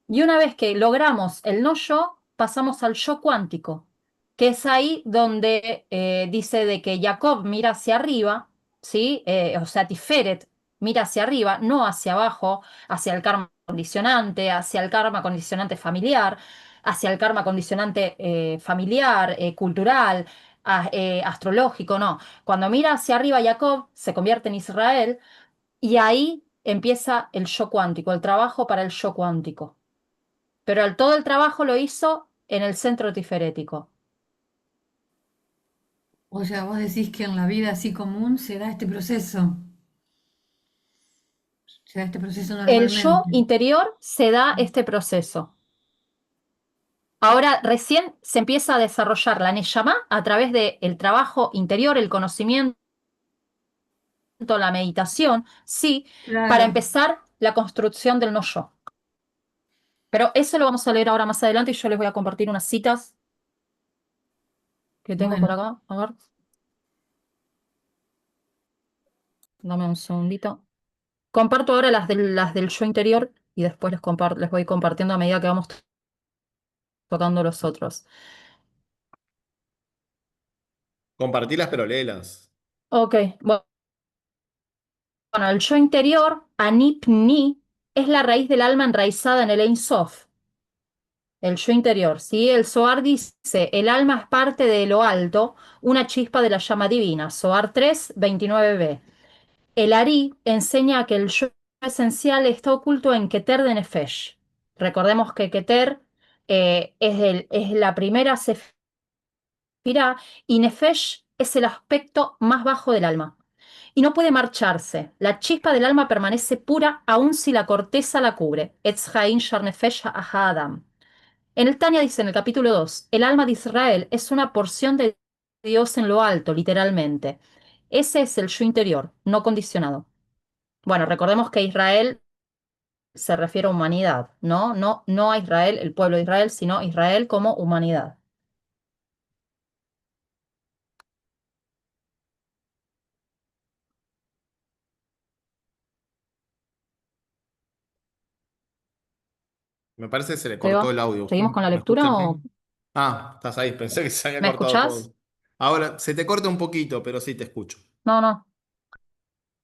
Y una vez que logramos el no yo, pasamos al yo cuántico, que es ahí donde dice de que Jacob mira hacia arriba, ¿sí? O sea, Tiferet mira hacia arriba, no hacia abajo, hacia el karma condicionante, hacia el karma condicionante familiar, hacia el karma condicionante familiar, cultural, astrológico, no. Cuando mira hacia arriba Jacob, se convierte en Israel y ahí empieza el yo cuántico, el trabajo para el yo cuántico. Pero todo el trabajo lo hizo en el centro tiferético. O sea, vos decís que en la vida así común se da este proceso. Se da este proceso El yo normalmente. interior se da este proceso. Ahora recién se empieza a desarrollar la Neyamá a través del trabajo interior, el conocimiento, la meditación, sí, para Claro. empezar la construcción del no yo. Pero eso lo vamos a leer ahora más adelante y yo les voy a compartir unas citas que tengo Bueno, por acá. A ver, dame un segundito. Comparto ahora las del yo interior y después les voy compartiendo a medida que vamos tocando los otros. Compartilas, pero léelas. Ok, bueno, el yo interior, Anip-Ni, es la raíz del alma enraizada en el Ein Sof, el yo interior, ¿sí? El Zohar dice, el alma es parte de lo alto, una chispa de la llama divina, Zohar 3, 29b. El Ari enseña que el yo esencial está oculto en Keter de Nefesh. Recordemos que Keter es la primera sefirá y Nefesh es el aspecto más bajo del alma y no puede marcharse. La chispa del alma permanece pura aun si la corteza la cubre. Etz Hain Shar Nefesh Adam. En el Tania dice en el capítulo 2, el alma de Israel es una porción de Dios en lo alto, literalmente. Ese es el yo interior, no condicionado. Bueno, recordemos que Israel se refiere a humanidad, ¿no? No, no a Israel, el pueblo de Israel, sino Israel como humanidad. Me parece que se le cortó Seba, el audio. ¿seguimos con la ¿Me lectura escuchas o bien? Ah, estás ahí. Pensé que se había me cortado escuchás? todo. Ahora, se te corta un poquito, pero sí te escucho. No, no.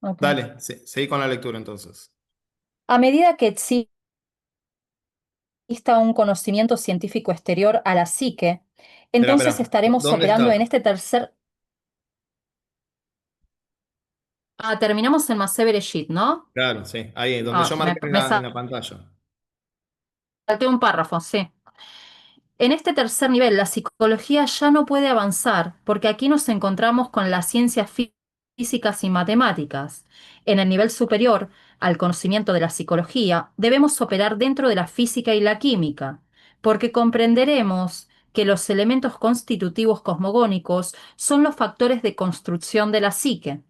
Ok. Dale, seguí con la lectura entonces. A medida que exista un conocimiento científico exterior a la psique, Espera, entonces espera. estaremos ¿Dónde operando en estás? este tercer... Ah, terminamos en Masé Bereshit, ¿no? Claro, sí. Ahí, donde Ah, yo marqué me en la pantalla. salté un párrafo, sí. En este tercer nivel, la psicología ya no puede avanzar porque aquí nos encontramos con las ciencias físicas y matemáticas. En el nivel superior, al conocimiento de la psicología, debemos operar dentro de la física y la química, porque comprenderemos que los elementos constitutivos cosmogónicos son los factores de construcción de la psique.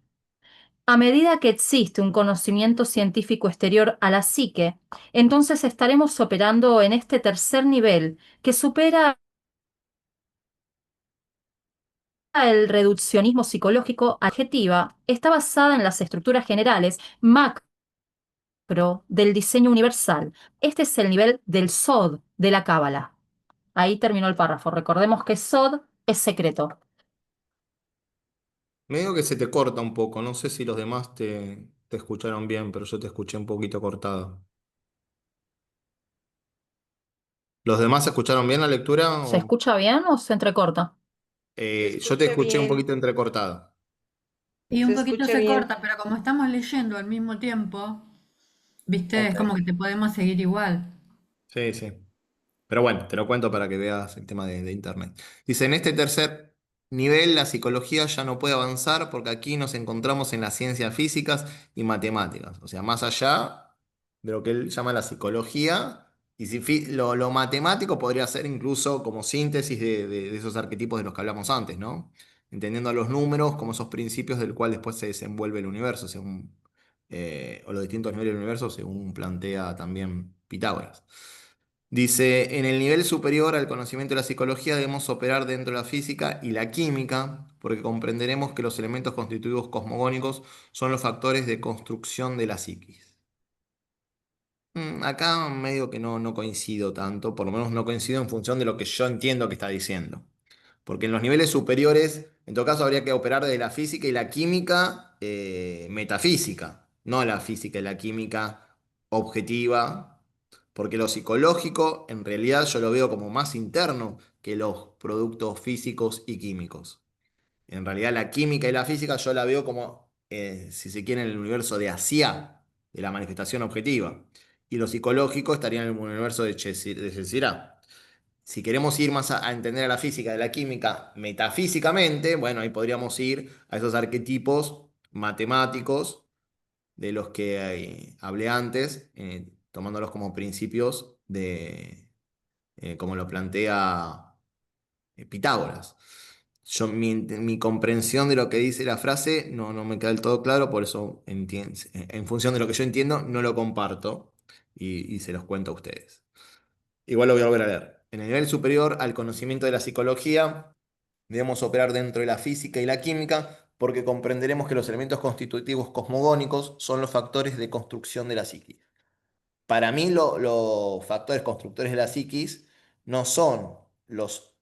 A medida que existe un conocimiento científico exterior a la psique, entonces estaremos operando en este tercer nivel que supera el reduccionismo psicológico adjetiva, está basada en las estructuras generales macro del diseño universal. Este es el nivel del Sod de la Cábala. Ahí terminó el párrafo. Recordemos que Sod es secreto. Medio que se te corta un poco, no sé si los demás te escucharon bien, pero yo te escuché un poquito cortado. ¿Los demás escucharon bien la lectura? ¿Se escucha bien o se entrecorta? Se Yo te escucha escuché un bien, poquito entrecortado. Y se un poquito escucha se bien. corta, pero como estamos leyendo al mismo tiempo, viste, es Ok. como que te podemos seguir igual. Sí, sí. Pero bueno, te lo cuento para que veas el tema de Internet. Dice, en este tercer nivel la psicología ya no puede avanzar porque aquí nos encontramos en las ciencias físicas y matemáticas. O sea, más allá de lo que él llama la psicología, y si lo matemático podría ser incluso como síntesis de esos arquetipos de los que hablamos antes, ¿no? Entendiendo a los números como esos principios del cual después se desenvuelve el universo, según, o los distintos niveles del universo, según plantea también Pitágoras. Dice, en el nivel superior al conocimiento de la psicología debemos operar dentro de la física y la química, porque comprenderemos que los elementos constitutivos cosmogónicos son los factores de construcción de la psiquis. Acá medio que no coincido tanto, por lo menos no coincido en función de lo que yo entiendo que está diciendo. Porque en los niveles superiores, en todo caso, habría que operar de la física y la química metafísica, no la física y la química objetiva, porque lo psicológico en realidad yo lo veo como más interno que los productos físicos y químicos. En realidad la química y la física yo la veo como, si se quiere, en el universo de Asia, de la manifestación objetiva. Y lo psicológico estaría en el universo de Chesirá. Si queremos ir más a entender a la física de la química metafísicamente, bueno, ahí podríamos ir a esos arquetipos matemáticos de los que hablé antes, tomándolos como principios como lo plantea Pitágoras. Mi comprensión de lo que dice la frase no me queda del todo claro, por eso en función de lo que yo entiendo, no lo comparto y se los cuento a ustedes. Igual lo voy a volver a leer. En el nivel superior al conocimiento de la psicología, debemos operar dentro de la física y la química porque comprenderemos que los elementos constitutivos cosmogónicos son los factores de construcción de la psiquis. Para mí, los factores constructores de la psiquis no son los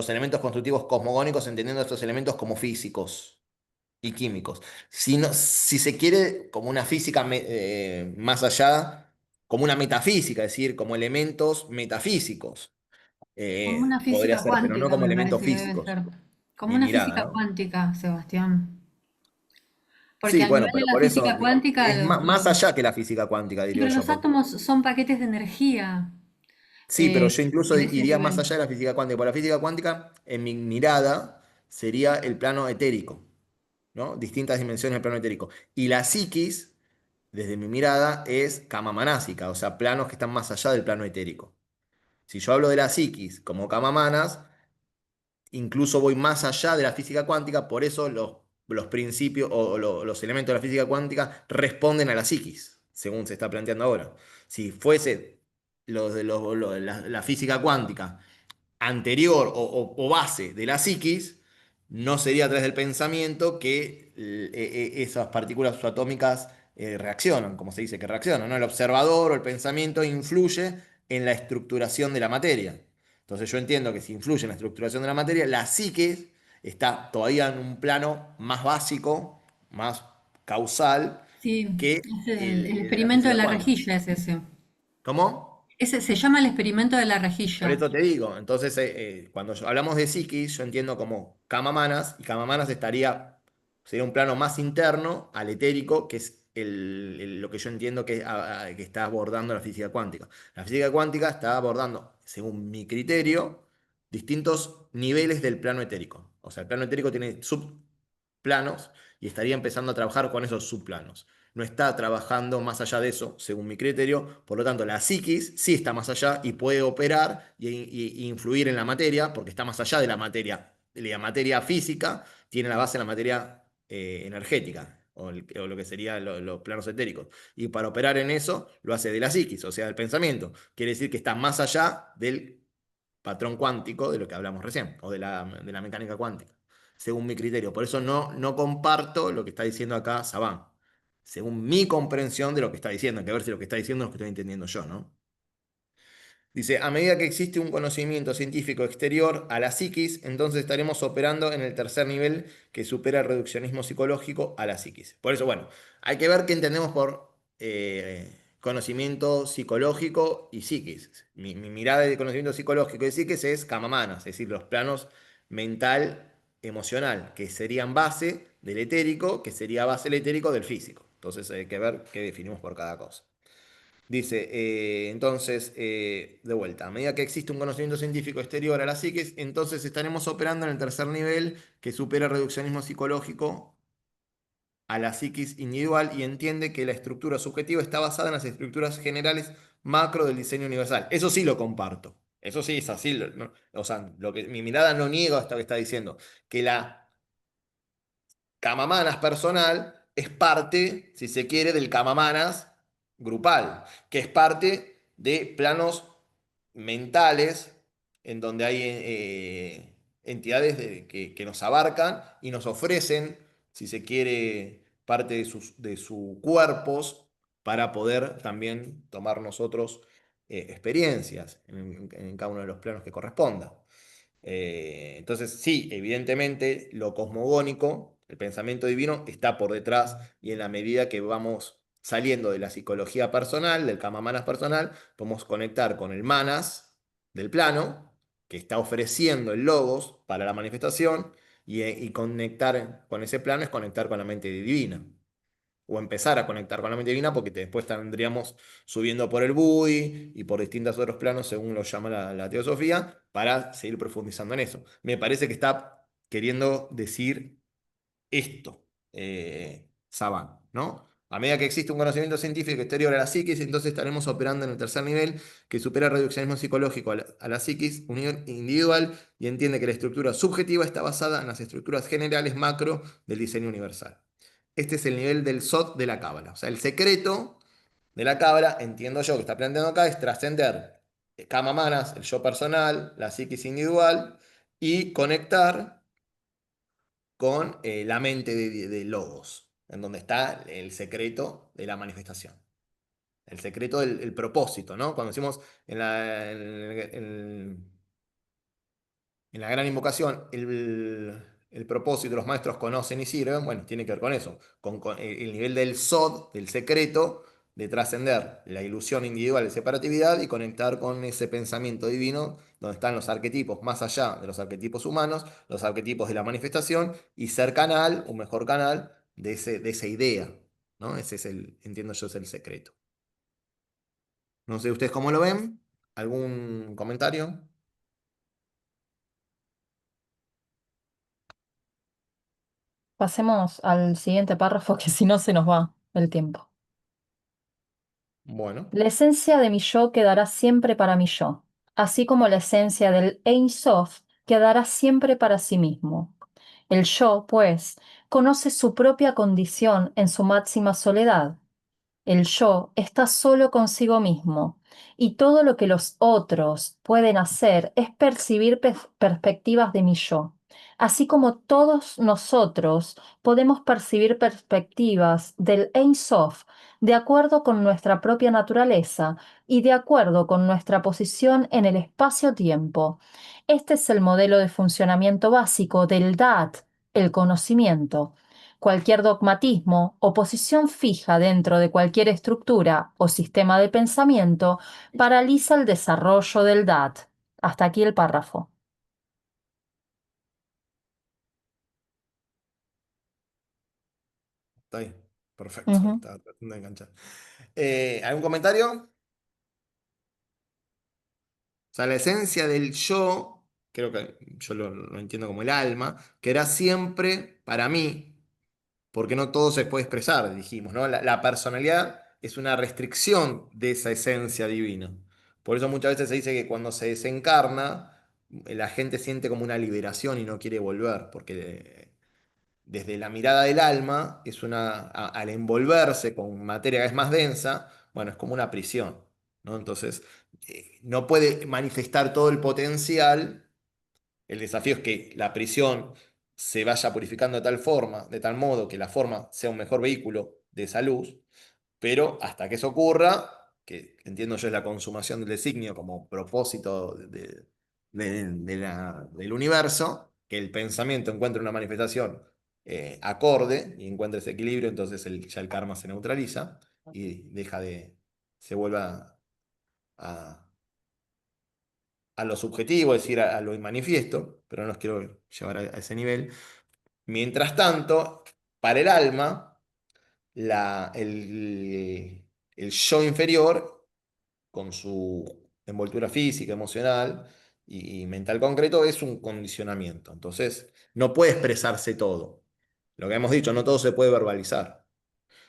elementos constructivos cosmogónicos, entendiendo estos elementos como físicos y químicos, sino, si se quiere, como una física más allá, como una metafísica, es decir, como elementos metafísicos. Como una Podría física ser, pero no cuántica como me elementos parece que debe físicos. ser. Como Mi una mirada, física ¿no? cuántica, Sebastián. Porque Sí, al bueno, nivel de pero la por eso física cuántica, es más allá que la física cuántica, sí, diría pero yo. los átomos son paquetes de energía Sí, pero yo incluso en ese iría más nivel. allá de la física cuántica. Porque la física cuántica, en mi mirada, sería el plano etérico, ¿no? Distintas dimensiones del plano etérico. Y la psiquis, desde mi mirada, es kama manásica, o sea, planos que están más allá del plano etérico. Si yo hablo de la psiquis como kama manas, incluso voy más allá de la física cuántica, por eso los principios los elementos de la física cuántica responden a la psiquis, según se está planteando ahora. Si fuese la física cuántica anterior o base de la psiquis, no sería a través del pensamiento que esas partículas subatómicas reaccionan, como se dice que reaccionan, ¿no? El observador o el pensamiento influye en la estructuración de la materia. Entonces yo entiendo que si influye en la estructuración de la materia, la psique está todavía en un plano más básico, más causal, Sí, que es el el de la experimento de física la cuántica. rejilla es ese. ¿Cómo? Ese se llama el experimento de la Por rejilla. eso te digo, entonces cuando hablamos de psiquis, yo entiendo como Kamamanas, y Kamamanas sería un plano más interno al etérico, que es lo que yo entiendo que está abordando la física cuántica. La física cuántica está abordando, según mi criterio, distintos niveles del plano etérico. O sea, el plano etérico tiene subplanos y estaría empezando a trabajar con esos subplanos. no está trabajando más allá de eso, según mi criterio. Por lo tanto, la psiquis sí está más allá y puede operar y influir en la materia, porque está más allá de la materia. La materia física tiene la base en la materia energética, o lo que serían los planos etéricos. Y para operar en eso, lo hace de la psiquis, o sea, del pensamiento. Quiere decir que está más allá del patrón cuántico de lo que hablamos recién, o de la mecánica cuántica, según mi criterio. Por eso no comparto lo que está diciendo acá Saban, según mi comprensión de lo que está diciendo. Hay que ver si lo que está diciendo es lo que estoy entendiendo yo, ¿no? Dice, a medida que existe un conocimiento científico exterior a la psiquis, entonces estaremos operando en el tercer nivel que supera el reduccionismo psicológico a la psiquis. Por eso, bueno, hay que ver qué entendemos por conocimiento psicológico y psiquis. Mi mirada de conocimiento psicológico y psiquis es Kamamanas, es decir, los planos mental, emocional, que serían base del etérico, que sería base del etérico del físico. Entonces hay que ver qué definimos por cada cosa. Dice, entonces, de vuelta, a medida que existe un conocimiento científico exterior a la psiquis, entonces estaremos operando en el tercer nivel que supera el reduccionismo psicológico a la psiquis individual y entiende que la estructura subjetiva está basada en las estructuras generales macro del diseño universal. Eso sí lo comparto. Eso sí es así. ¿No? O sea, mi mirada no niega esto que está diciendo, que la Camamanas personal es parte, si se quiere, del Camamanas grupal, que es parte de planos mentales en donde hay entidades que nos abarcan y nos ofrecen, si se quiere, parte de sus cuerpos para poder también tomar nosotros experiencias en cada uno de los planos que corresponda. Entonces, sí, evidentemente lo cosmogónico, el pensamiento divino, está por detrás y en la medida que vamos saliendo de la psicología personal, del kama manas personal, podemos conectar con el manas del plano, que está ofreciendo el logos para la manifestación, y conectar con ese plano es conectar con la mente divina o empezar a conectar con la mente divina, porque después tendríamos subiendo por el Budi y por distintos otros planos, según lo llama la teosofía, para seguir profundizando en eso. Me parece que está queriendo decir esto, Saban, ¿no? A medida que existe un conocimiento científico exterior a la psiquis, entonces estaremos operando en el tercer nivel que supera el reduccionismo psicológico a la psiquis individual y entiende que la estructura subjetiva está basada en las estructuras generales macro del diseño universal. Este es el nivel del Sod de la Cábala. O sea, el secreto de la Cábala, entiendo yo que está planteando acá, es trascender Kama Manas, el yo personal, la psiquis individual, y conectar con la mente de Logos, en donde está el secreto de la manifestación. El secreto del propósito, ¿no? Cuando decimos en la gran invocación, el propósito de los maestros conocen y sirven, bueno, tiene que ver con eso, con el nivel del sod, del secreto, de trascender la ilusión individual de separatividad y conectar con ese pensamiento divino, donde están los arquetipos más allá de los arquetipos humanos, los arquetipos de la manifestación, y ser canal, un mejor canal, de esa idea, ¿no? Ese es entiendo yo, es el secreto. No sé ustedes cómo lo ven. ¿Algún comentario? Pasemos al siguiente párrafo que si no se nos va el tiempo. Bueno, La esencia de mi yo quedará siempre para mi yo, así como la esencia del Ein Sof quedará siempre para sí mismo. El yo, pues, conoce su propia condición en su máxima soledad. El yo está solo consigo mismo y todo lo que los otros pueden hacer es percibir perspectivas de mi yo, así como todos nosotros podemos percibir perspectivas del Ein Sof de acuerdo con nuestra propia naturaleza y de acuerdo con nuestra posición en el espacio-tiempo. Este es el modelo de funcionamiento básico del Dat, el conocimiento. Cualquier dogmatismo o posición fija dentro de cualquier estructura o sistema de pensamiento paraliza el desarrollo del DAT. Hasta aquí el párrafo. está ahí. Perfecto. Ujú. Estaba tratando de enganchar. ¿Algún comentario? O sea, la esencia del yo, creo que yo lo entiendo como el alma, que era siempre para mí, porque no todo se puede expresar, dijimos, ¿no? La personalidad es una restricción de esa esencia divina. Por eso muchas veces se dice que cuando se desencarna, la gente siente como una liberación y no quiere volver, porque desde la mirada del alma, al envolverse con materia que es más densa, bueno, es como una prisión, ¿no? Entonces, no puede manifestar todo el potencial. El desafío es que la prisión se vaya purificando de tal forma, de tal modo que la forma sea un mejor vehículo de esa luz, pero hasta que eso ocurra, que entiendo yo es la consumación del designio como propósito del universo, que el pensamiento encuentre una manifestación acorde y encuentre ese equilibrio, entonces ya el karma se neutraliza y se vuelve a lo subjetivo, es decir, a lo manifiesto, pero no los quiero llevar a ese nivel. Mientras tanto, para el alma, el yo inferior, con su envoltura física, emocional y mental concreto, es un condicionamiento. Entonces, no puede expresarse todo. Lo que hemos dicho, no todo se puede verbalizar.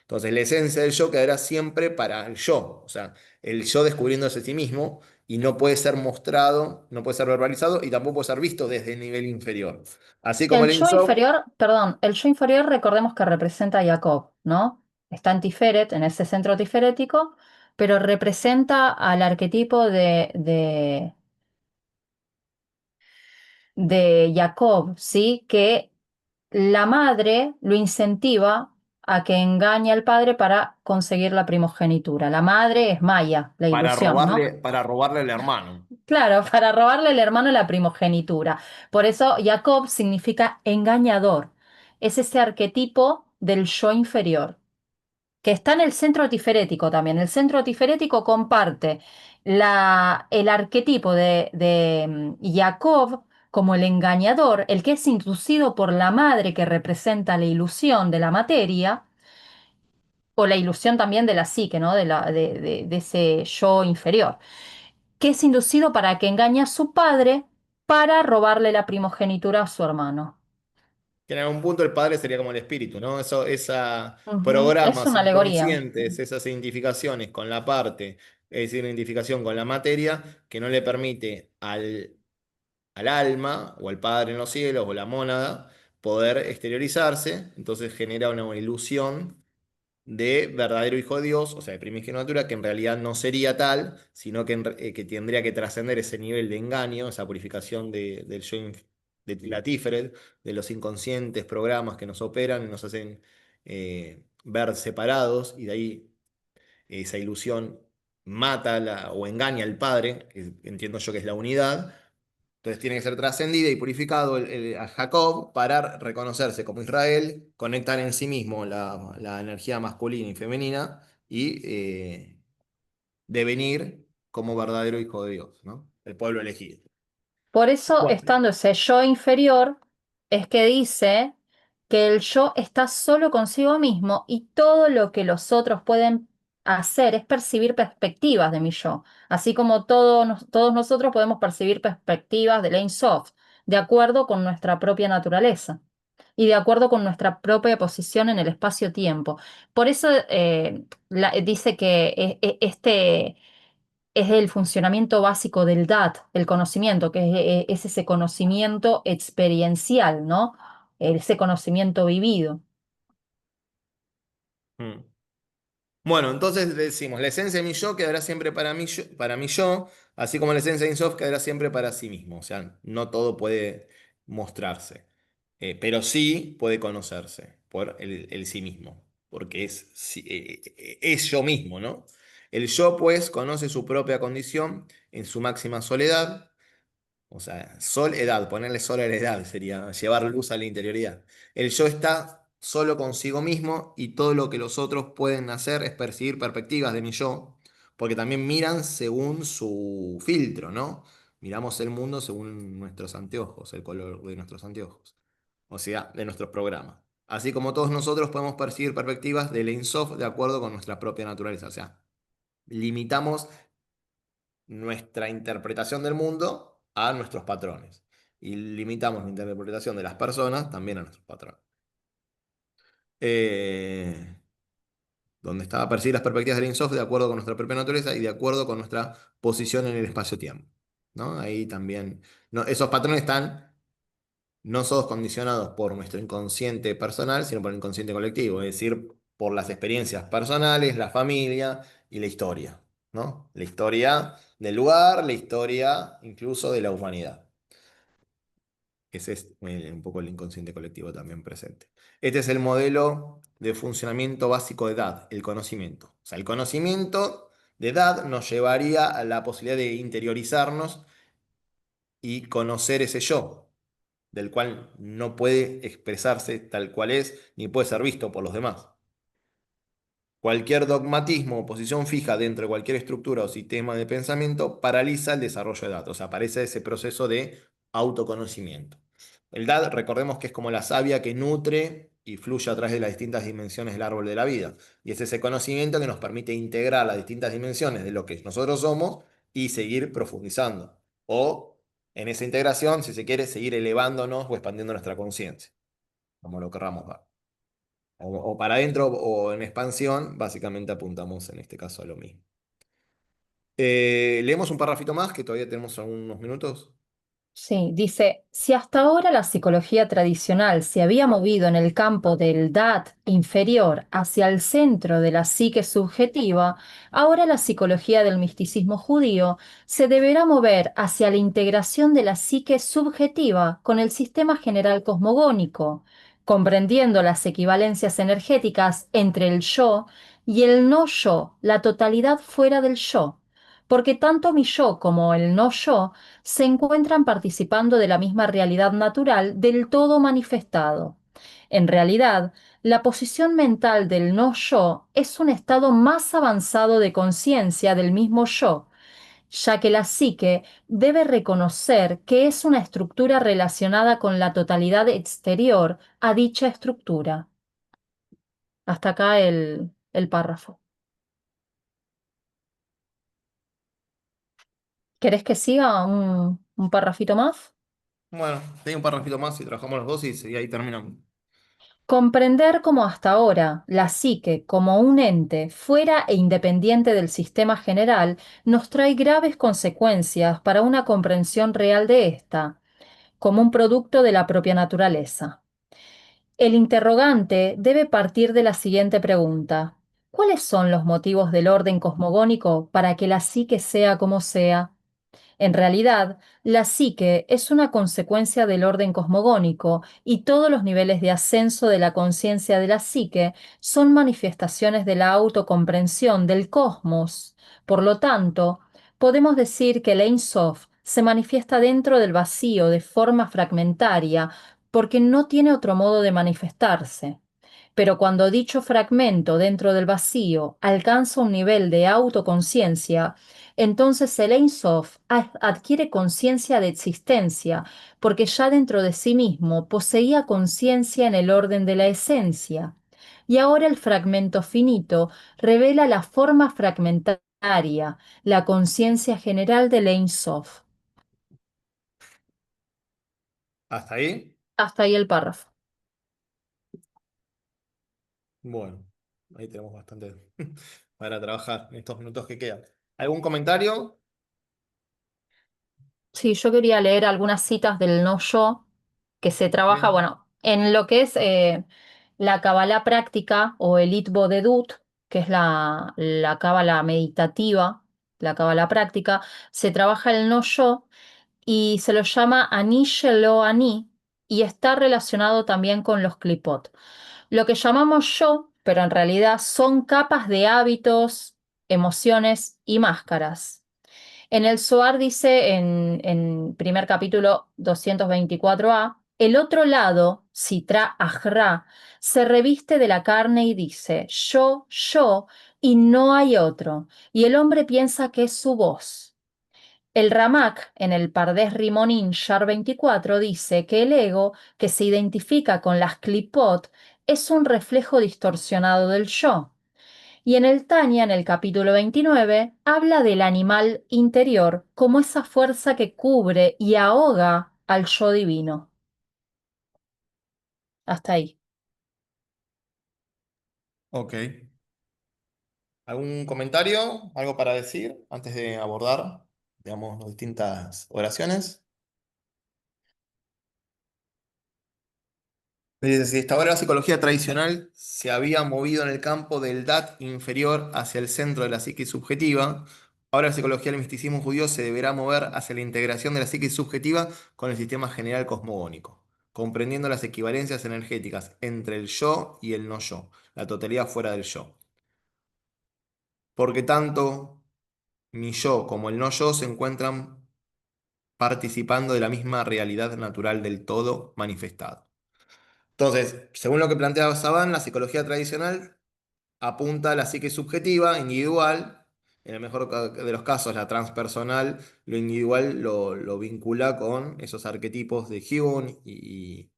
Entonces, la esencia del yo quedará siempre para el yo, o sea, el yo descubriéndose a sí mismo y no puede ser mostrado, no puede ser verbalizado y tampoco puede ser visto desde el nivel inferior. Así como El el yo Ensof, inferior, perdón, el yo inferior recordemos que representa a Jacob, ¿no? Está en Tiferet, en ese centro tiferético, pero representa al arquetipo de Jacob, ¿sí? Que la madre lo incentiva a que engañe al padre para conseguir la primogenitura. La madre es Maya, la ilusión, ¿no? para robarle al hermano. Claro, para robarle al hermano la primogenitura. Por eso Jacob significa engañador. Es ese arquetipo del yo inferior, que está en el centro tiferético también. El centro tiferético comparte el arquetipo de Jacob como el engañador, el que es inducido por la madre que representa la ilusión de la materia, o la ilusión también de la psique, ¿no? De ese yo inferior, que es inducido para que engañe a su padre para robarle la primogenitura a su hermano. Que en algún punto el padre sería como el espíritu, ¿no? Esa Ujú. Es programas una alegoría. inconscientes, esas identificaciones con la parte, es decir, identificación con la materia, que no le permite al alma, o al padre en los cielos, o la mónada, poder exteriorizarse, entonces genera una ilusión de verdadero hijo de Dios, o sea, de primogenitura, que en realidad no sería tal, sino que tendría que trascender ese nivel de engaño, esa purificación del yo de la Tiferet, de los inconscientes programas que nos operan y nos hacen ver separados, y de ahí esa ilusión mata o engaña al Padre, que entiendo yo que es la unidad. Entonces tiene que ser trascendido y purificado a Jacob para reconocerse como Israel, conectar en sí mismo la energía masculina y femenina y devenir como verdadero hijo de Dios, ¿no? El pueblo elegido. Por eso, Bueno, estando ese yo inferior, es que dice que el yo está solo consigo mismo y todo lo que los otros pueden hacer es percibir perspectivas de mi yo, así como todos nosotros podemos percibir perspectivas del Ein Sof, de acuerdo con nuestra propia naturaleza y de acuerdo con nuestra propia posición en el espacio-tiempo. Por eso dice que es el funcionamiento básico del DAT, el conocimiento, que es ese conocimiento experiencial, ¿no? Ese conocimiento vivido. mm. Bueno, entonces decimos, la esencia de mi yo quedará siempre para mí yo, así como la esencia de Insoft quedará siempre para sí mismo. O sea, no todo puede mostrarse, pero sí puede conocerse por el sí mismo, porque es yo mismo, ¿no? El yo, pues, conoce su propia condición en su máxima soledad, o sea, soledad, ponerle soledad sería llevar luz a la interioridad. El yo está solo consigo mismo y todo lo que los otros pueden hacer es percibir perspectivas de mi yo, porque también miran según su filtro, ¿no? Miramos el mundo según nuestros anteojos, el color de nuestros anteojos, o sea, de nuestros programas. Así como todos nosotros podemos percibir perspectivas del Ein Sof de acuerdo con nuestra propia naturaleza, o sea, limitamos nuestra interpretación del mundo a nuestros patrones. Y limitamos la interpretación de las personas también a nuestros patrones. eh, donde está percibir las perspectivas del Insoft de acuerdo con nuestra propia naturaleza y de acuerdo con nuestra posición en el espacio-tiempo. ¿No? Ahí también, no, esos patrones están no solo condicionados por nuestro inconsciente personal, sino por el inconsciente colectivo, es decir, por las experiencias personales, la familia y la historia, ¿no? La historia del lugar, la historia incluso de la humanidad. Ese es un poco el inconsciente colectivo también presente. Este es el modelo de funcionamiento básico de edad, el conocimiento. O sea, el conocimiento de edad nos llevaría a la posibilidad de interiorizarnos y conocer ese yo, del cual no puede expresarse tal cual es, ni puede ser visto por los demás. Cualquier dogmatismo o posición fija dentro de cualquier estructura o sistema de pensamiento paraliza el desarrollo de datos, aparece ese proceso de autoconocimiento. El DAD, recordemos que es como la savia que nutre y fluye a través de las distintas dimensiones del árbol de la vida. Y es ese conocimiento que nos permite integrar las distintas dimensiones de lo que nosotros somos y seguir profundizando. O en esa integración, si se quiere, seguir elevándonos o expandiendo nuestra conciencia, como lo querramos ver. O para adentro o en expansión, básicamente apuntamos en este caso a lo mismo. Leemos un parrafito más, que todavía tenemos algunos minutos. Sí, dice, si hasta ahora la psicología tradicional se había movido en el campo del dat inferior hacia el centro de la psique subjetiva, ahora la psicología del misticismo judío se deberá mover hacia la integración de la psique subjetiva con el sistema general cosmogónico, comprendiendo las equivalencias energéticas entre el yo y el no yo, la totalidad fuera del yo, porque tanto mi yo como el no yo se encuentran participando de la misma realidad natural del todo manifestado. En realidad, la posición mental del no yo es un estado más avanzado de conciencia del mismo yo, ya que la psique debe reconocer que es una estructura relacionada con la totalidad exterior a dicha estructura. Hasta acá el párrafo. ¿Querés que siga un párrafito más? Bueno, tengo un parrafito más y trabajamos los dos y ahí terminamos. Comprender como hasta ahora la psique como un ente fuera e independiente del sistema general nos trae graves consecuencias para una comprensión real de ésta, como un producto de la propia naturaleza. El interrogante debe partir de la siguiente pregunta: ¿cuáles son los motivos del orden cosmogónico para que la psique sea como sea? En realidad, la psique es una consecuencia del orden cosmogónico y todos los niveles de ascenso de la conciencia de la psique son manifestaciones de la autocomprensión del cosmos. Por lo tanto, podemos decir que el Ein Sof se manifiesta dentro del vacío de forma fragmentaria porque no tiene otro modo de manifestarse. Pero cuando dicho fragmento dentro del vacío alcanza un nivel de autoconciencia, entonces el Ein Sof adquiere conciencia de existencia, porque ya dentro de sí mismo poseía conciencia en el orden de la esencia. Y ahora el fragmento finito revela la forma fragmentaria, la conciencia general del Ein Sof. ¿Hasta ahí? Hasta ahí el párrafo. Bueno, ahí tenemos bastante para trabajar en estos minutos que quedan. ¿Algún comentario? Sí, yo quería leer algunas citas del no yo que se trabaja, Bien. bueno, en lo que es la Kabbalah práctica o el Itbodedut, que es la Kabbalah meditativa, la Kabbalah práctica, se trabaja el no yo y se lo llama Ani Shelo Ani y está relacionado también con los klipot. Lo que llamamos yo, pero en realidad son capas de hábitos, emociones y máscaras. En el Zohar dice en primer capítulo 224a, el otro lado, Sitra Ajra, se reviste de la carne y dice, yo, y no hay otro, y el hombre piensa que es su voz. El Ramak, en el Pardes Rimonim Shar 24, dice que el ego, que se identifica con las klipot, es un reflejo distorsionado del yo. Y en el Tanya, en el capítulo 29, habla del animal interior como esa fuerza que cubre y ahoga al yo divino. Hasta ahí. Ok. ¿Algún comentario? ¿Algo para decir antes de abordar, digamos, las distintas oraciones? Dice, si hasta ahora la psicología tradicional se había movido en el campo del dat inferior hacia el centro de la psique subjetiva, ahora la psicología del misticismo judío se deberá mover hacia la integración de la psique subjetiva con el sistema general cosmogónico, comprendiendo las equivalencias energéticas entre el yo y el no yo, la totalidad fuera del yo. Porque tanto mi yo como el no yo se encuentran participando de la misma realidad natural del todo manifestado. Entonces, según lo que planteaba Saban, la psicología tradicional apunta a la psique subjetiva, individual, en el mejor de los casos, la transpersonal, lo individual lo vincula con esos arquetipos de Jung y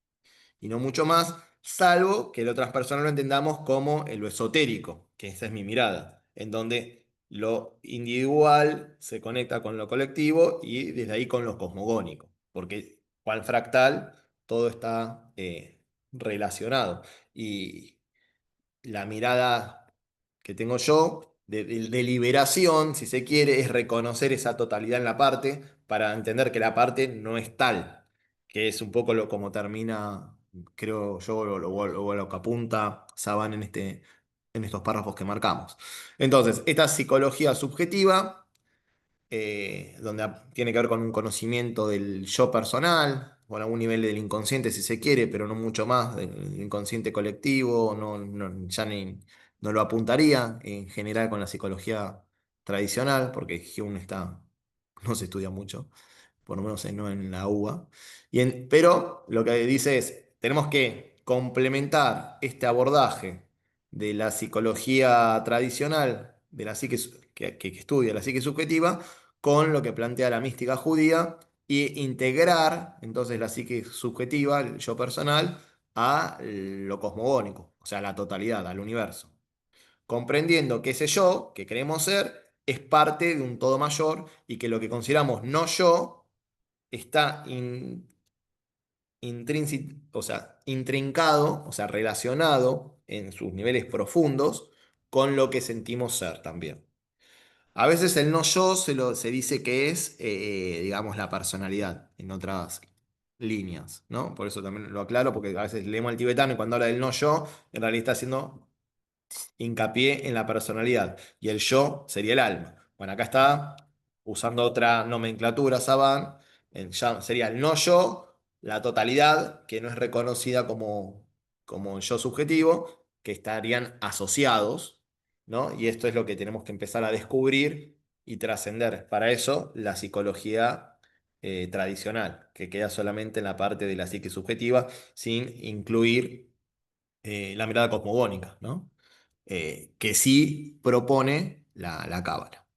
no mucho más, salvo que lo transpersonal lo entendamos como lo esotérico, que esa es mi mirada, en donde lo individual se conecta con lo colectivo y desde ahí con lo cosmogónico, porque cual fractal todo está relacionado. Y la mirada que tengo yo de liberación, si se quiere, es reconocer esa totalidad en la parte para entender que la parte no es tal, que es un poco lo como termina, creo yo, lo que apunta Saban en estos párrafos que marcamos. Entonces, esta psicología subjetiva donde tiene que ver con un conocimiento del yo personal, con algún nivel del inconsciente si se quiere, pero no mucho más, del inconsciente colectivo, ya no lo apuntaría en general con la psicología tradicional, porque Jung no se estudia mucho, por lo menos no en la UBA. Pero lo que dice es, tenemos que complementar este abordaje de la psicología tradicional, de la psique, que estudia la psique subjetiva, con lo que plantea la mística judía, e integrar entonces la psique subjetiva, el yo personal, a lo cosmogónico, o sea, a la totalidad, al universo. Comprendiendo que ese yo, que queremos ser, es parte de un todo mayor y que lo que consideramos no yo está o sea, intrincado, o sea, relacionado en sus niveles profundos con lo que sentimos ser también. A veces el no yo se dice que es, digamos, la personalidad en otras líneas, ¿no? Por eso también lo aclaro, porque a veces leemos el tibetano y cuando habla del no yo, en realidad está haciendo hincapié en la personalidad y el yo sería el alma. Bueno, acá está, usando otra nomenclatura, Saban, sería el no yo, la totalidad, que no es reconocida como yo subjetivo, que estarían asociados, ¿no? Y esto es lo que tenemos que empezar a descubrir y trascender. Para eso, la psicología tradicional, que queda solamente en la parte de la psique subjetiva, sin incluir la mirada cosmogónica, ¿no? Que sí propone la cábala.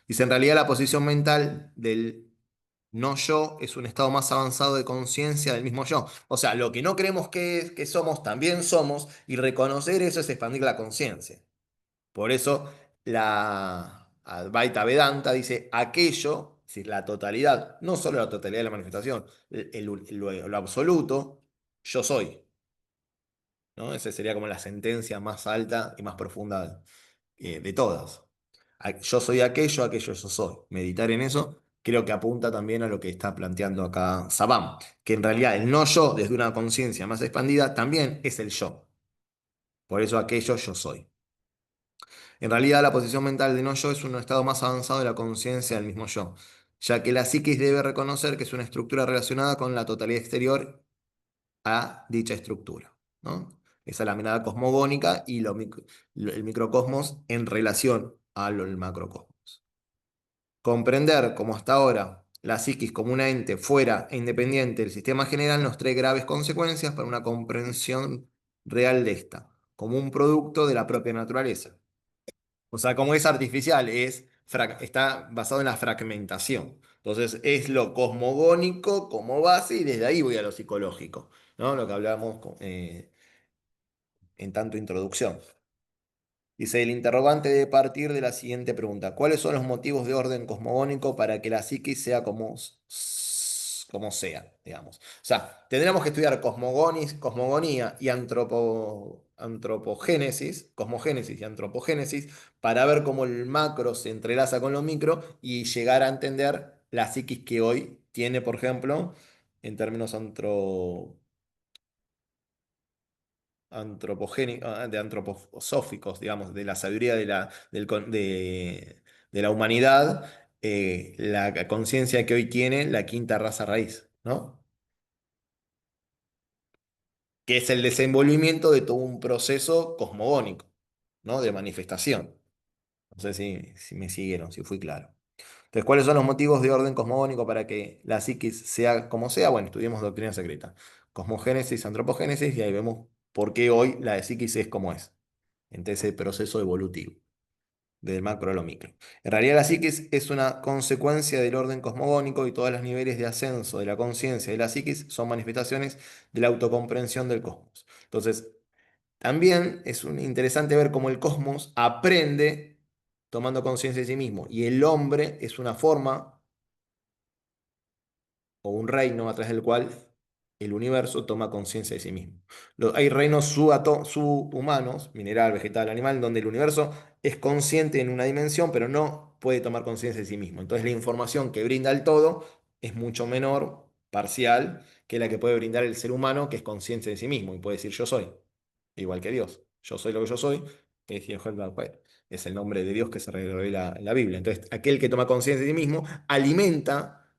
Dice, en realidad la posición mental del no yo es un estado más avanzado de conciencia del mismo yo. O sea, lo que no creemos que somos, también somos, y reconocer eso es expandir la conciencia. Por eso la Advaita Vedanta dice aquello, es decir, la totalidad, no solo la totalidad de la manifestación, lo absoluto, yo soy. ¿No? Esa sería como la sentencia más alta y más profunda de todas. Yo soy aquello, aquello yo soy. Meditar en eso creo que apunta también a lo que está planteando acá Sabam, que en realidad el no yo desde una conciencia más expandida también es el yo. Por eso aquello yo soy. En realidad la posición mental de no yo es un estado más avanzado de la conciencia del mismo yo, ya que la psiquis debe reconocer que es una estructura relacionada con la totalidad exterior a dicha estructura, ¿no? Esa es la mirada cosmogónica y el microcosmos en relación al macrocosmos. Comprender, como hasta ahora, la psiquis como un ente fuera e independiente del sistema general nos trae graves consecuencias para una comprensión real de esta, como un producto de la propia naturaleza. O sea, como es artificial, está basado en la fragmentación. Entonces, es lo cosmogónico como base y desde ahí voy a lo psicológico, ¿no? Lo que hablábamos en tanto introducción. Dice, el interrogante debe partir de la siguiente pregunta. ¿Cuáles son los motivos de orden cosmogónico para que la psiquis sea como sea, digamos. O sea, tendríamos que estudiar cosmogonía y antropogénesis, cosmogénesis y antropogénesis, para ver cómo el macro se entrelaza con lo micro y llegar a entender la psiquis que hoy tiene, por ejemplo, en términos de antroposóficos, digamos, de la sabiduría de la humanidad, la conciencia que hoy tiene la quinta raza raíz, ¿no? Que es el desenvolvimiento de todo un proceso cosmogónico, ¿no? De manifestación. No sé si me siguieron, si fui claro. Entonces, ¿cuáles son los motivos de orden cosmogónico para que la psiquis sea como sea? Bueno, estudiemos doctrina secreta. Cosmogénesis, antropogénesis, y ahí vemos por qué hoy la psiquis es como es, en ese proceso evolutivo, del macro a lo micro. En realidad, la psiquis es una consecuencia del orden cosmogónico y todos los niveles de ascenso de la conciencia de la psiquis son manifestaciones de la autocomprensión del cosmos. Entonces, también es interesante ver cómo el cosmos aprende tomando conciencia de sí mismo y el hombre es una forma o un reino a través del cual el universo toma conciencia de sí mismo. Hay reinos subhumanos, mineral, vegetal, animal, donde el universo es consciente en una dimensión, pero no puede tomar conciencia de sí mismo. Entonces la información que brinda el todo es mucho menor, parcial, que la que puede brindar el ser humano, que es conciencia de sí mismo y puede decir yo soy, igual que Dios. Yo soy lo que yo soy, que es Jehová, es el nombre de Dios que se revela en la Biblia. Entonces, aquel que toma conciencia de sí mismo alimenta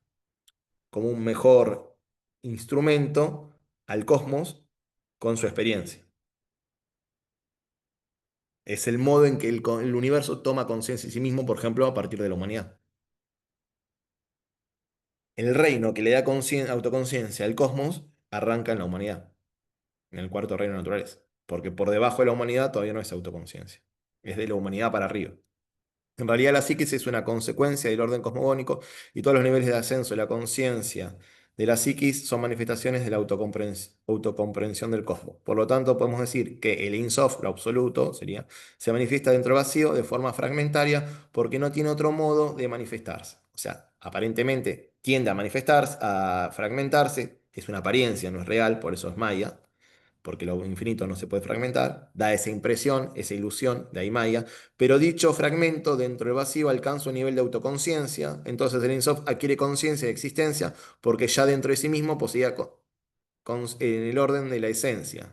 como un mejor instrumento al cosmos con su experiencia. Es el modo en que el universo toma conciencia de sí mismo, por ejemplo, a partir de la humanidad. El reino que le da autoconciencia al cosmos arranca en la humanidad, en el cuarto reino de la naturaleza, porque por debajo de la humanidad todavía no es autoconciencia, es de la humanidad para arriba. En realidad la psiquis es una consecuencia del orden cosmogónico y todos los niveles de ascenso de la conciencia de la psiquis son manifestaciones de la autocomprensión del cosmos. Por lo tanto, podemos decir que el Ein Sof, lo absoluto, se manifiesta dentro del vacío de forma fragmentaria porque no tiene otro modo de manifestarse. O sea, aparentemente tiende a manifestarse, a fragmentarse, es una apariencia, no es real, por eso es Maya, porque lo infinito no se puede fragmentar, da esa impresión, esa ilusión, de ahí Maya, pero dicho fragmento dentro del vacío alcanza un nivel de autoconciencia, entonces el Ein Sof adquiere conciencia de existencia porque ya dentro de sí mismo poseía en el orden de la esencia,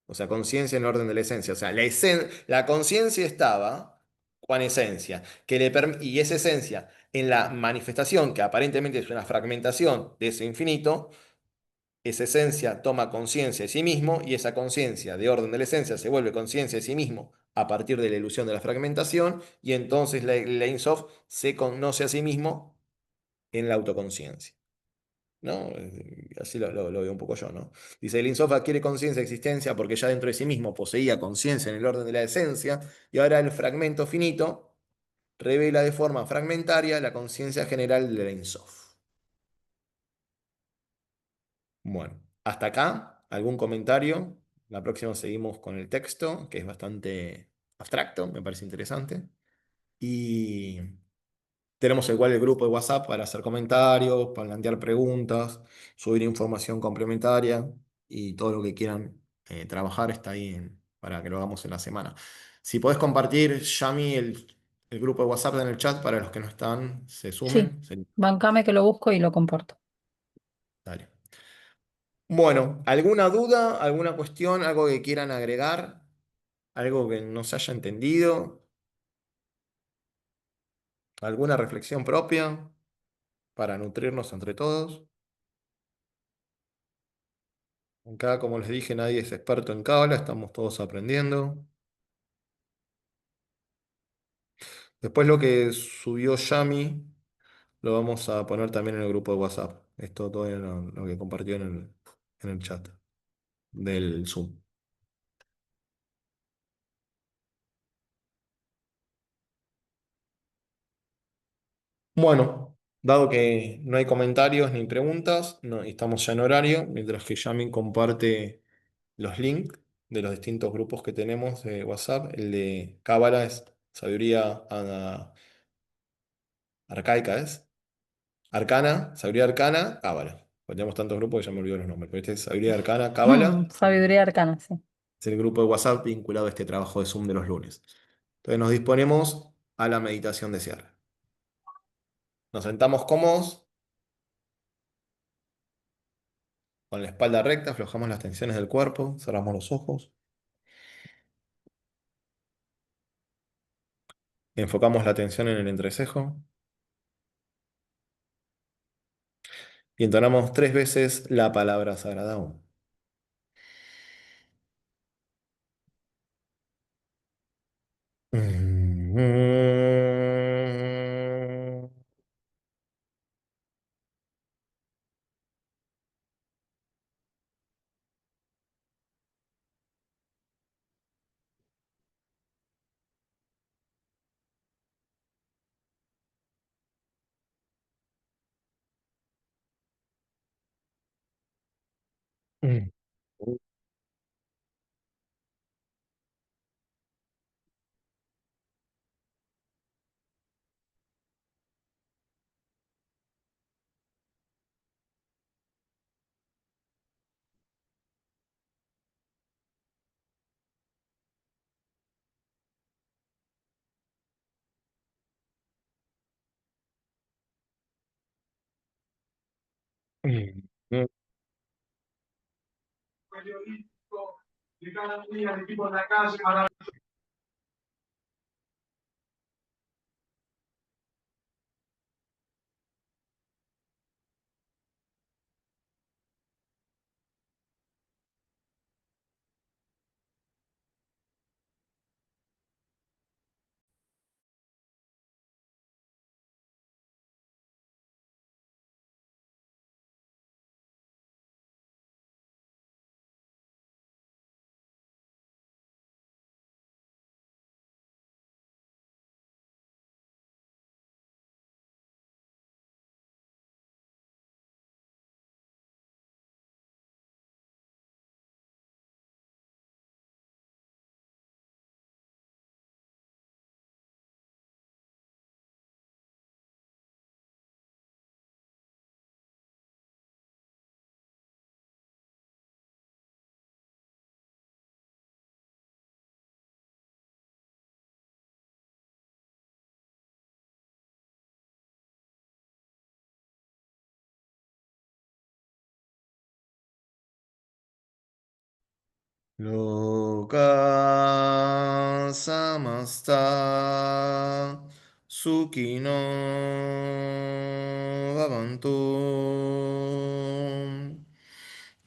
o sea, conciencia en el orden de la esencia, o sea, la conciencia estaba con esencia, y esa esencia en la manifestación, que aparentemente es una fragmentación de ese infinito, esa esencia toma conciencia de sí mismo y esa conciencia de orden de la esencia se vuelve conciencia de sí mismo a partir de la ilusión de la fragmentación y entonces la Ein Sof se conoce a sí mismo en la autoconciencia. ¿No? Así lo veo un poco yo, ¿no? Dice, el Ein Sof adquiere conciencia de existencia porque ya dentro de sí mismo poseía conciencia en el orden de la esencia y ahora el fragmento finito revela de forma fragmentaria la conciencia general del Ein Sof. Bueno, hasta acá, ¿algún comentario? La próxima seguimos con el texto, que es bastante abstracto, me parece interesante. Y tenemos igual el grupo de WhatsApp para hacer comentarios, para plantear preguntas, subir información complementaria y todo lo que quieran trabajar está ahí para que lo hagamos en la semana. Si podés compartir, Yami, el grupo de WhatsApp en el chat para los que no están, se Sí, sumen. bancame que lo busco y lo comparto. Dale. Bueno, ¿alguna duda, alguna cuestión, algo que quieran agregar? ¿Algo que no se haya entendido? ¿Alguna reflexión propia para nutrirnos entre todos? Acá, como les dije, nadie es experto en cábala, estamos todos aprendiendo. Después lo que subió Yami lo vamos a poner también en el grupo de WhatsApp. Esto todo lo que compartió en el chat del Zoom. Bueno, dado que no hay comentarios ni preguntas, no, y estamos ya en horario, mientras que Yami comparte los links de los distintos grupos que tenemos de WhatsApp. El de Cábala es Sabiduría Arcaica, ¿es? Arcana, Sabiduría Arcana, Cábala. Porque tenemos tantos grupos que ya me olvidé los nombres. Pero este es Sabiduría Arcana, Cábala, Sabiduría arcana, sí. es el grupo de WhatsApp vinculado a este trabajo de Zoom de los lunes. Entonces nos disponemos a la meditación de cierre. Nos sentamos cómodos, con la espalda recta, aflojamos las tensiones del cuerpo, cerramos los ojos, enfocamos la atención en el entrecejo y entonamos 3 veces la palabra sagrada Om. Loka samasta sukino bhavantu.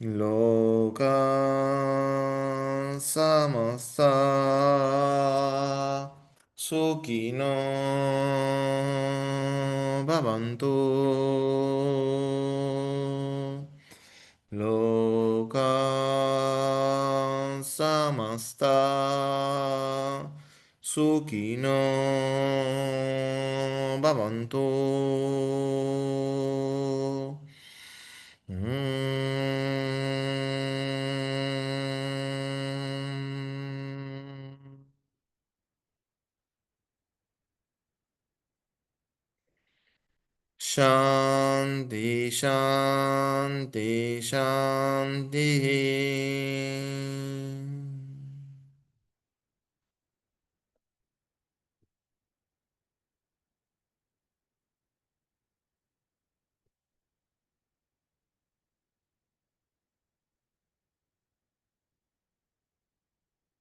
Loka samasta sukino bhavantu. Loka samasta sukino bhavantu. Mm. Shanti, Shanti, Shanti.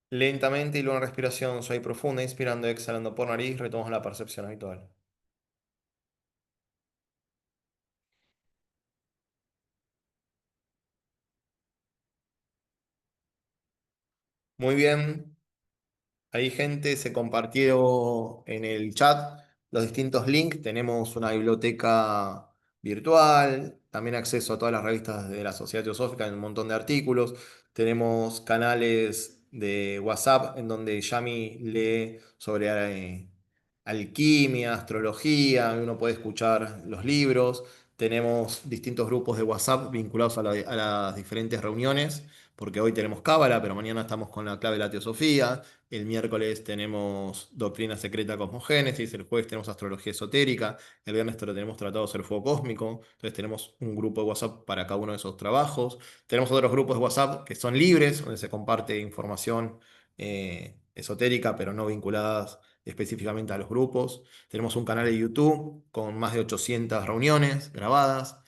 Lentamente y luego una respiración suave y profunda, inspirando y exhalando por nariz, retomamos la percepción habitual. Muy bien. Ahí, gente, se compartió en el chat los distintos links. Tenemos una biblioteca virtual, también acceso a todas las revistas de la Sociedad Teosófica, un montón de artículos. Tenemos canales de WhatsApp en donde Yami lee sobre alquimia, astrología, uno puede escuchar los libros. Tenemos distintos grupos de WhatsApp vinculados a las diferentes reuniones porque hoy tenemos Cábala, pero mañana estamos con la clave de la teosofía, el miércoles tenemos doctrina secreta cosmogénesis, el jueves tenemos astrología esotérica, el viernes tenemos tratados del fuego cósmico, entonces tenemos un grupo de WhatsApp para cada uno de esos trabajos, tenemos otros grupos de WhatsApp que son libres, donde se comparte información esotérica, pero no vinculadas específicamente a los grupos. Tenemos un canal de YouTube con más de 800 reuniones grabadas,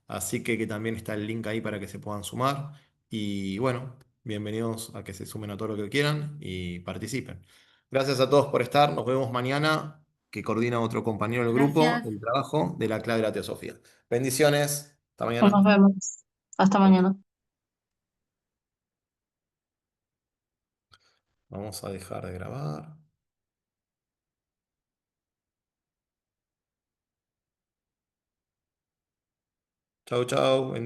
así que también está el link ahí para que se puedan sumar. Y bueno, bienvenidos a que se sumen a todo lo que quieran y participen. Gracias a todos por estar. Nos vemos mañana, que coordina otro compañero del grupo, Gracias. el trabajo de la clave de la teosofía. Bendiciones. Hasta Nos mañana. vemos. Hasta Chau, chau. mañana. Vamos a dejar de grabar. Chau, chau.